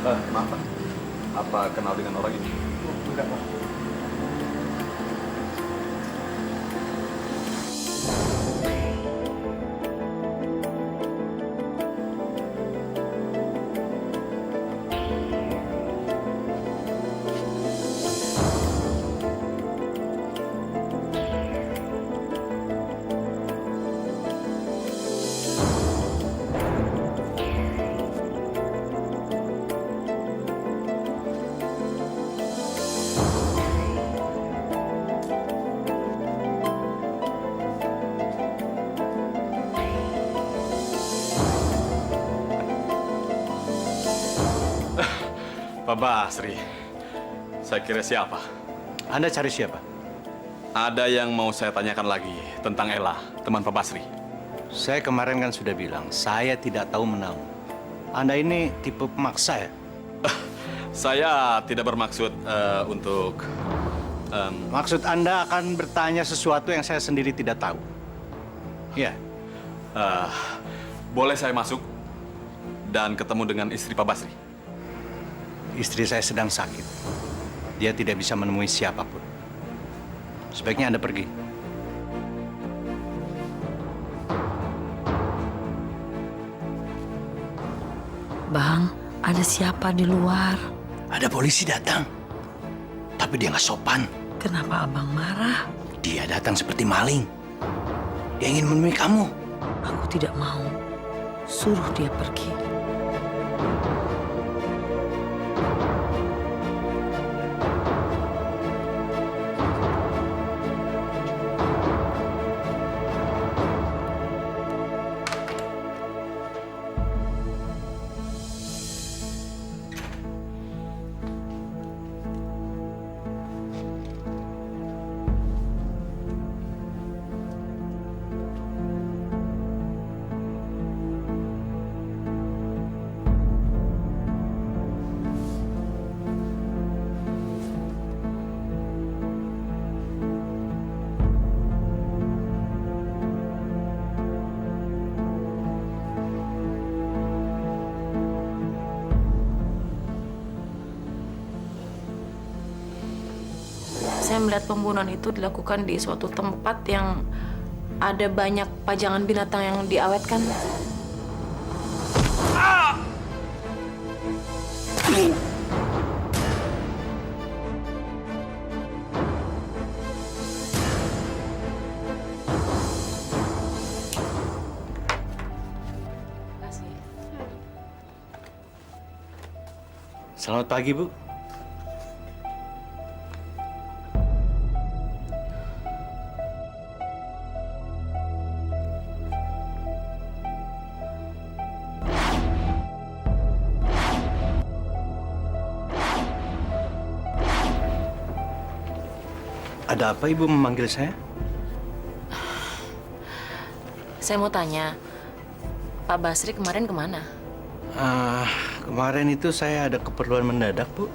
Maaf, Pak. Apa kenal dengan orang ini? Enggak, Pak. Pak Basri, saya kira siapa? Anda cari siapa? Ada yang mau saya tanyakan lagi tentang Ella, teman Pak Basri. Saya kemarin kan sudah bilang, saya tidak tahu menau. Anda ini tipe pemaksa ya? Saya tidak bermaksud untuk... Maksud Anda akan bertanya sesuatu yang saya sendiri tidak tahu? Ya. Boleh saya masuk dan ketemu dengan istri Pak Basri? Istri saya sedang sakit. Dia tidak bisa menemui siapapun. Sebaiknya Anda pergi. Bang, ada siapa di luar? Ada polisi datang. Tapi dia nggak sopan. Kenapa abang marah? Dia datang seperti maling. Dia ingin menemui kamu. Aku tidak mau. Suruh dia pergi. Saya melihat pembunuhan itu dilakukan di suatu tempat yang ada banyak pajangan binatang yang diawetkan. Selamat pagi, Bu. Ada apa Ibu memanggil saya? Saya mau tanya, Pak Basri kemarin kemana? Kemarin itu saya ada keperluan mendadak, Bu.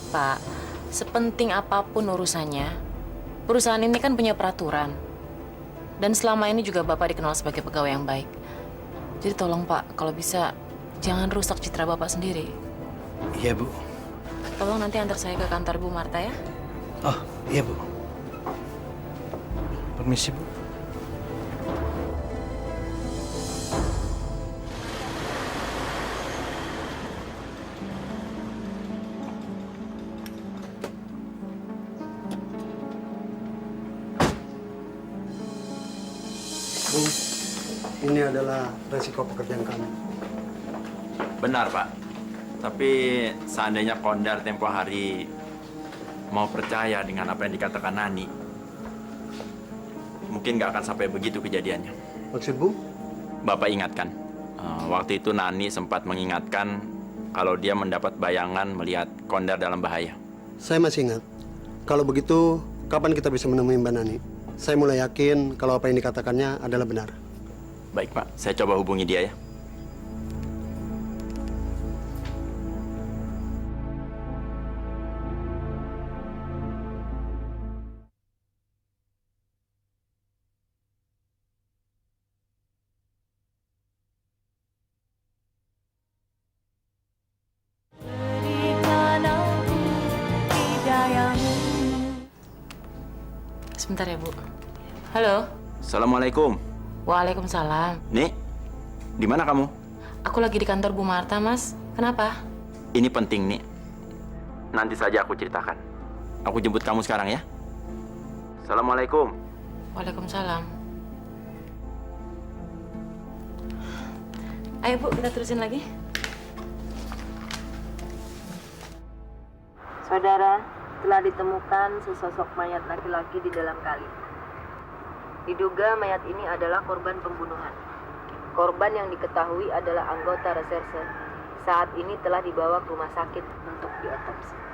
Pak, sepenting apapun urusannya, perusahaan ini kan punya peraturan. Dan selama ini juga Bapak dikenal sebagai pegawai yang baik. Jadi tolong Pak, kalau bisa jangan rusak citra Bapak sendiri. Iya, Bu. Tolong nanti antar saya ke kantor Bu Marta ya. Oh, iya, Bu. Permisi, Bu. Bu, ini adalah resiko pekerjaan kami. Benar, Pak. Tapi seandainya Kondar tempo hari mau percaya dengan apa yang dikatakan Nani, mungkin nggak akan sampai begitu kejadiannya. Maksud Bu? Bapak ingatkan, waktu itu Nani sempat mengingatkan kalau dia mendapat bayangan melihat Kondar dalam bahaya. Saya masih ingat. Kalau begitu, kapan kita bisa menemui Mbak Nani? Saya mulai yakin kalau apa yang dikatakannya adalah benar. Baik, Pak. Saya coba hubungi dia ya. Sebentar ya, Bu. Halo. Assalamualaikum. Waalaikumsalam. Nih, di mana kamu? Aku lagi di kantor Bu Marta, Mas. Kenapa? Ini penting, nih. Nanti saja aku ceritakan. Aku jemput kamu sekarang ya. Assalamualaikum. Waalaikumsalam. Ayo, Bu, kita terusin lagi. Saudara, telah ditemukan sesosok mayat laki-laki di dalam kali. Diduga mayat ini adalah korban pembunuhan. Korban yang diketahui adalah anggota reserse. Saat ini telah dibawa ke rumah sakit untuk diotopsi.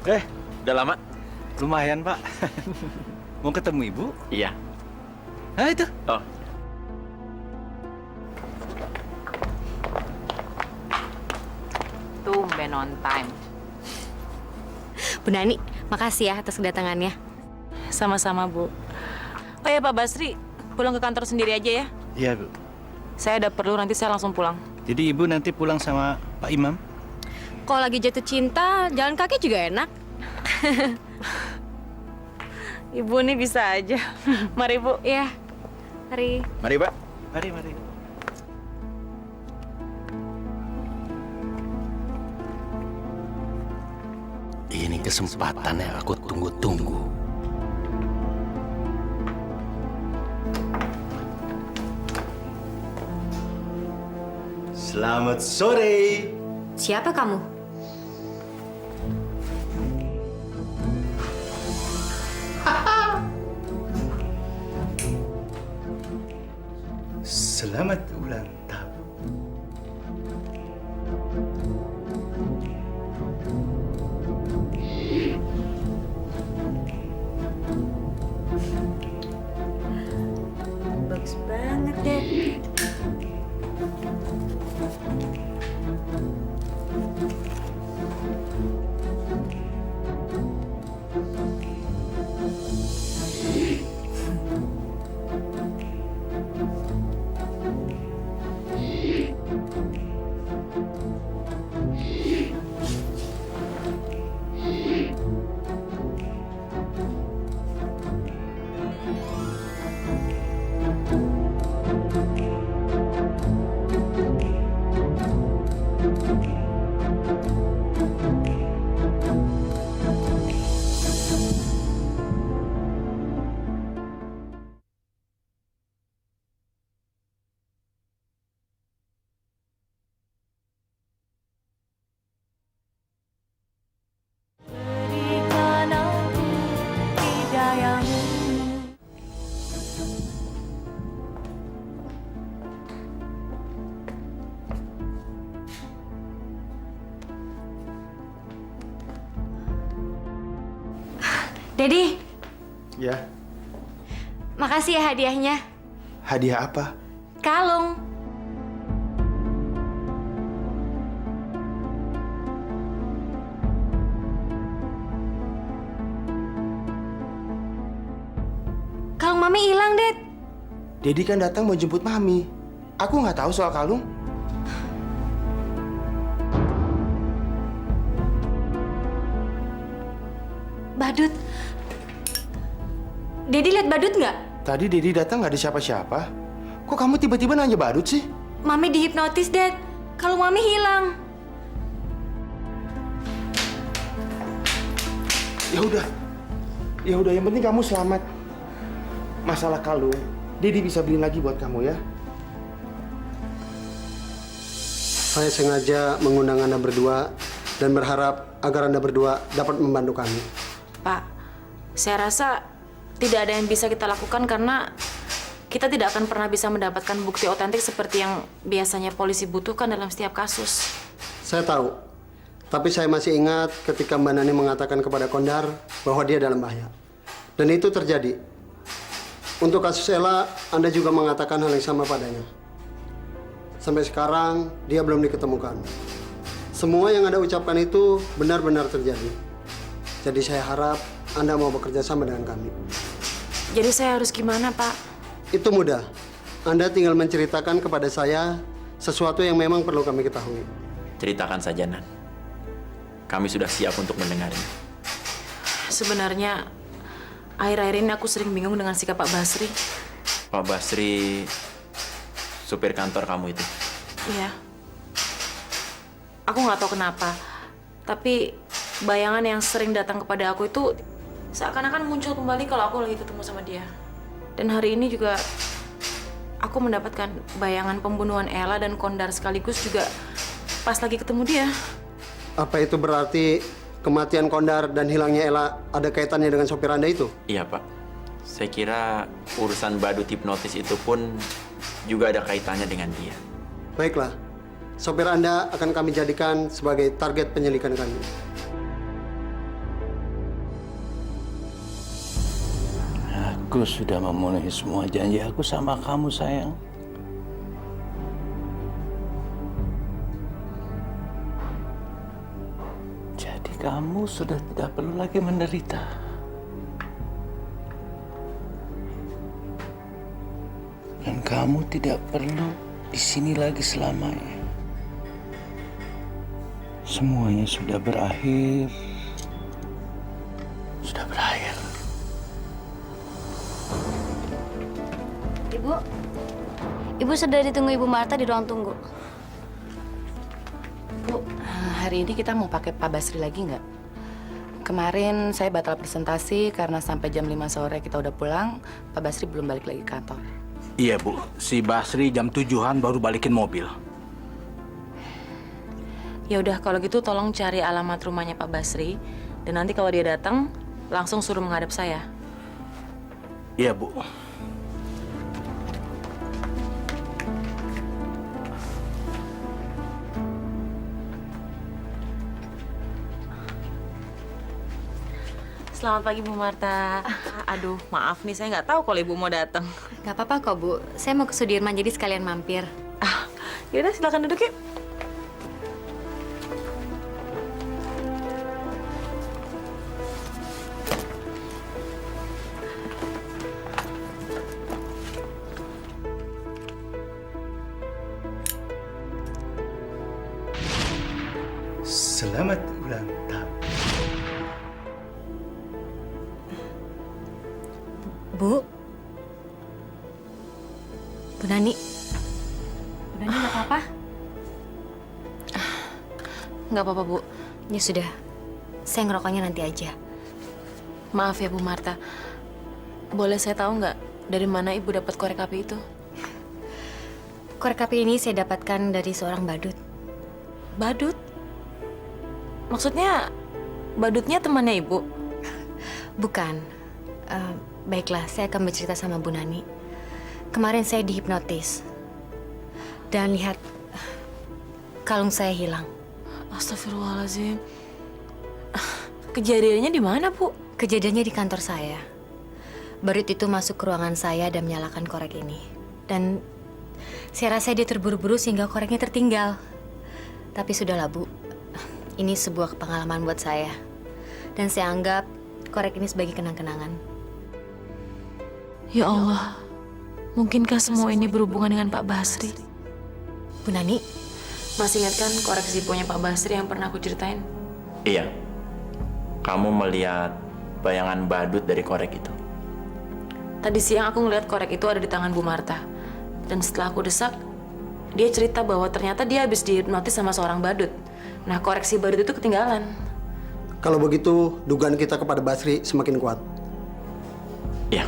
Pak, udah lama? Lumayan, Pak. Mau ketemu Ibu? Iya. Nah, itu. Oh. Tumben on time. Bu Nani, makasih ya atas kedatangannya. Sama-sama, Bu. Oh ya, Pak Basri, pulang ke kantor sendiri aja ya. Iya, Bu. Saya ada perlu, nanti saya langsung pulang. Jadi Ibu nanti pulang sama Pak Imam? Kalau lagi jatuh cinta, jalan kaki juga enak. Ibu nih bisa aja. Mari, Bu. Iya, mari. Mari, Pak. Mari, mari. Ini kesempatan yang aku tunggu-tunggu. Selamat sore. Siapa kamu? Selamat ulang tahun. Bagus banget, Dad. Dedi, Ya, makasih ya hadiahnya. hadiah apa? Kalung. Kalung Mami hilang, Det. Dedi kan datang mau jemput Mami. Aku nggak tahu soal kalung. Badut. Dedi lihat badut nggak? Tadi Dedi datang nggak ada siapa-siapa. Kok kamu tiba-tiba nanya badut sih? Mami dihipnotis, Det. Kalung Mami hilang. Ya udah, yang penting kamu selamat. Masalah kalung, Dedi bisa beliin lagi buat kamu ya. Saya sengaja mengundang Anda berdua dan berharap agar Anda berdua dapat membantu kami. Pak, saya rasa tidak ada yang bisa kita lakukan karena kita tidak akan pernah bisa mendapatkan bukti otentik seperti yang biasanya polisi butuhkan dalam setiap kasus. Saya tahu, tapi saya masih ingat ketika Mbak Nani mengatakan kepada Kondar bahwa dia dalam bahaya. Dan itu terjadi. Untuk kasus Ella, Anda juga mengatakan hal yang sama padanya. Sampai sekarang, dia belum diketemukan. Semua yang Anda ucapkan itu benar-benar terjadi. Jadi saya harap Anda mau bekerja sama dengan kami. Jadi saya harus gimana, Pak? Itu mudah. Anda tinggal menceritakan kepada saya sesuatu yang memang perlu kami ketahui. Ceritakan saja, Nan. Kami sudah siap untuk mendengarnya. Sebenarnya, akhir-akhir ini aku sering bingung dengan sikap Pak Basri. Pak Basri, supir kantor kamu itu. Iya. Aku nggak tahu kenapa, tapi bayangan yang sering datang kepada aku itu seakan-akan muncul kembali kalau aku lagi ketemu sama dia. Dan hari ini juga aku mendapatkan bayangan pembunuhan Ella dan Kondar sekaligus juga pas lagi ketemu dia. Apa itu berarti kematian Kondar dan hilangnya Ella ada kaitannya dengan sopir Anda itu? Iya, Pak. Saya kira urusan badut hipnotis itu pun juga ada kaitannya dengan dia. Baiklah, sopir Anda akan kami jadikan sebagai target penyelidikan kami. Aku sudah memenuhi semua janji aku sama kamu, sayang. Jadi kamu sudah tidak perlu lagi menderita. Dan kamu tidak perlu di sini lagi selamanya. Semuanya sudah berakhir. Sudah berakhir. Ibu sudah ditunggu Ibu Marta di ruang tunggu. Bu, hari ini kita mau pakai Pak Basri lagi nggak? Kemarin saya batal presentasi karena sampai jam 5 sore kita udah pulang, Pak Basri belum balik lagi ke kantor. Iya, Bu. Si Basri jam 7-an baru balikin mobil. Ya udah kalau gitu tolong cari alamat rumahnya Pak Basri dan nanti kalau dia datang langsung suruh menghadap saya. Iya, Bu. Selamat pagi Bu Marta. Aduh, maaf nih saya nggak tahu kalau Ibu mau datang. Gak apa-apa kok Bu, saya mau ke Sudirman jadi sekalian mampir. Yaudah silakan duduk yuk. Selamat ulang tahun. Bu Nani. Bu Nani nggak apa-apa? Nggak apa-apa Bu. Ya sudah, saya ngerokoknya nanti aja. Maaf ya Bu Marta. Boleh saya tahu nggak dari mana Ibu dapat korek api itu? Korek api ini saya dapatkan dari seorang badut. Badut? Maksudnya badutnya temannya Ibu? Bukan. Baiklah, saya akan bercerita sama Bu Nani. Kemarin saya dihipnotis. Dan lihat, kalung saya hilang. Astagfirullahaladzim. Kejadiannya di mana, Bu? Kejadiannya di kantor saya. Barut itu masuk ke ruangan saya dan menyalakan korek ini. Dan saya rasa dia terburu-buru sehingga koreknya tertinggal. Tapi sudahlah, Bu. Ini sebuah pengalaman buat saya. Dan saya anggap korek ini sebagai kenang-kenangan. Ya Allah, mungkinkah semua ini berhubungan dengan Pak Basri? Bu Nani, masih ingat kan korek Zippo-nya Pak Basri yang pernah aku ceritain? Iya. Kamu melihat bayangan badut dari korek itu. Tadi siang aku ngeliat korek itu ada di tangan Bu Marta. Dan setelah aku desak, dia cerita bahwa ternyata dia habis dihipnotis sama seorang badut. Nah, koreksi badut itu ketinggalan. Kalau begitu, dugaan kita kepada Basri semakin kuat. Iya.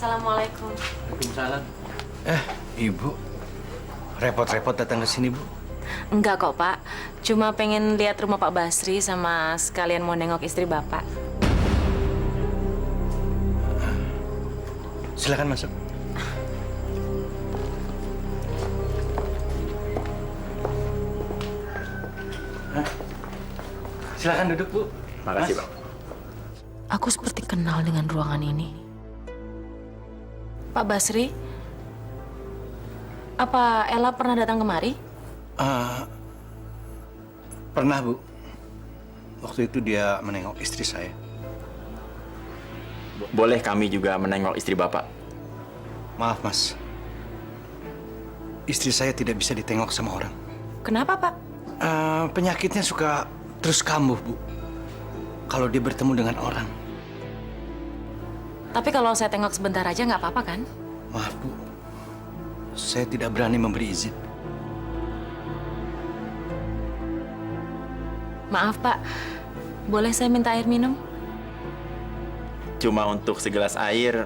Assalamualaikum. Waalaikumsalam. Ibu. Repot-repot datang ke sini, Bu. Enggak kok, Pak. Cuma pengen lihat rumah Pak Basri sama sekalian mau nengok istri Bapak. Silakan masuk. Silakan duduk, Bu. Makasih, Pak. Aku seperti kenal dengan ruangan ini. Pak Basri, apa Ella pernah datang kemari? Pernah, Bu. Waktu itu dia menengok istri saya. Boleh kami juga menengok istri Bapak? Maaf, Mas. Istri saya tidak bisa ditengok sama orang. Kenapa, Pak? Penyakitnya suka terus kambuh, Bu. Kalau dia bertemu dengan orang. Tapi kalau saya tengok sebentar aja nggak apa-apa kan? Maaf, Bu. Saya tidak berani memberi izin. Maaf, Pak. Boleh saya minta air minum? Cuma untuk segelas air,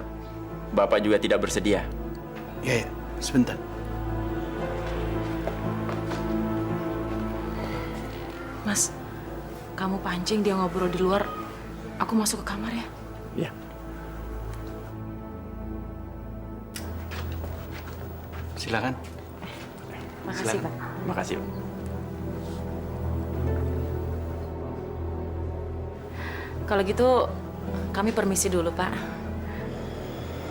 Bapak juga tidak bersedia? Ya, sebentar. Mas, kamu pancing dia ngobrol di luar. Aku masuk ke kamar ya. Iya. Silakan. Makasih, Pak. Makasih, Pak. Kalau gitu, kami permisi dulu, Pak.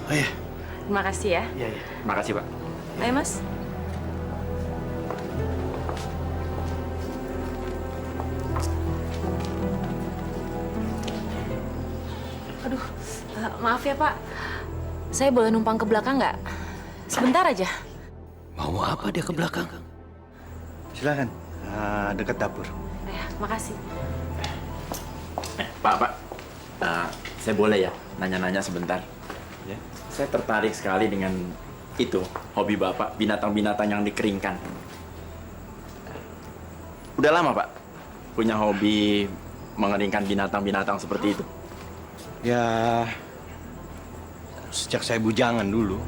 Oh iya. Terima kasih ya. Iya. Makasih, Pak. Ayo, Mas. Aduh, maaf ya, Pak. Saya boleh numpang ke belakang nggak? Sebentar aja. Mau apa dia ke belakang? Silakan. Dekat dapur. Ya, makasih. Pak. Saya boleh ya nanya-nanya sebentar? Ya. Saya tertarik sekali dengan itu, hobi Bapak, binatang-binatang yang dikeringkan. Udah lama, Pak, punya hobi mengeringkan binatang-binatang seperti itu? Ya, sejak saya bujangan dulu.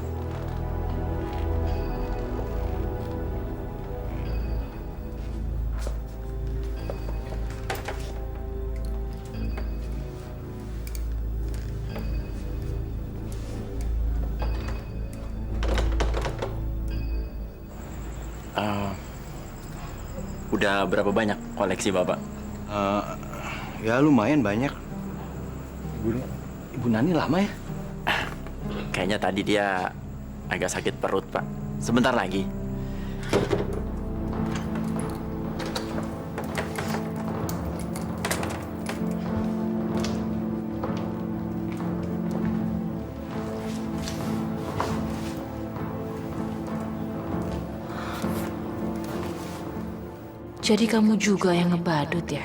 Udah berapa banyak koleksi Bapak? Ya lumayan banyak. Ibu Nani lama ya? Kayaknya tadi dia agak sakit perut, Pak. Sebentar lagi. Jadi kamu juga yang ngebadut ya?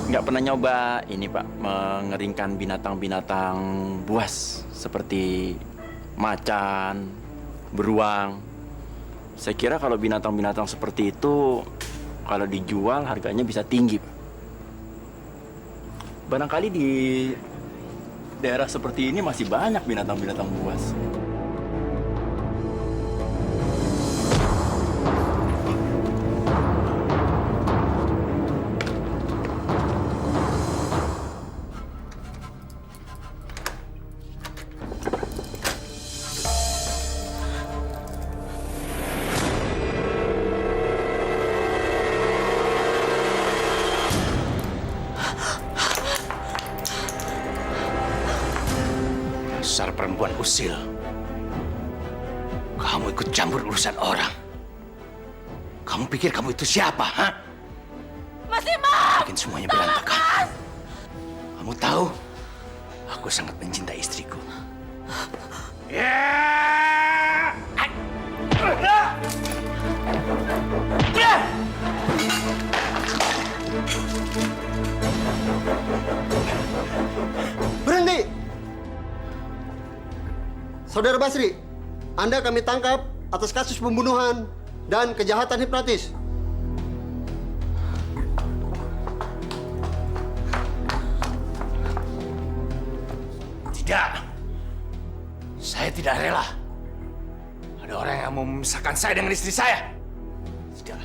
Nggak pernah nyoba ini, Pak, mengeringkan binatang-binatang buas seperti macan, beruang. Saya kira kalau binatang-binatang seperti itu kalau dijual harganya bisa tinggi, Pak. Barangkali di daerah seperti ini masih banyak binatang-binatang buas. Dasar perempuan usil. Kamu ikut campur urusan orang. Kamu pikir kamu itu siapa, ha? Mas Imam! Bikin semuanya berantakan. Kamu tahu, aku sangat mencintai istriku. Berhenti! Saudara Basri, Anda kami tangkap atas kasus pembunuhan dan kejahatan hipnotis. Tidak. Saya tidak rela. Ada orang yang mau memisahkan saya dengan istri saya. Tidak.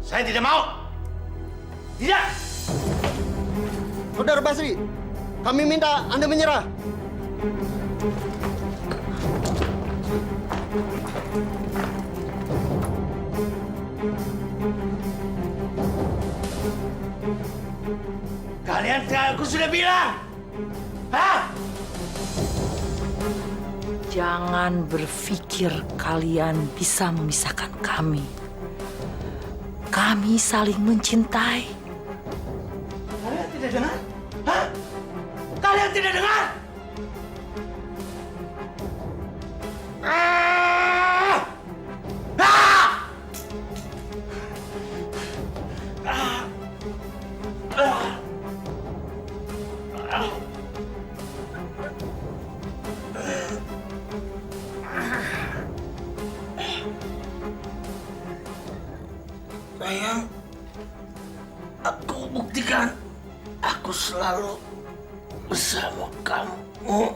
Saya tidak mau. Tidak. Saudara Basri, kami minta Anda menyerah. Kalian aku sudah bilang. Hah? Jangan berpikir kalian bisa memisahkan kami. Kami saling mencintai. Kalian tidak dengar? Hah? Kalian tidak dengar? Ah! Ah! Ah! Ah! Sayang, aku buktikan aku selalu bersama kamu.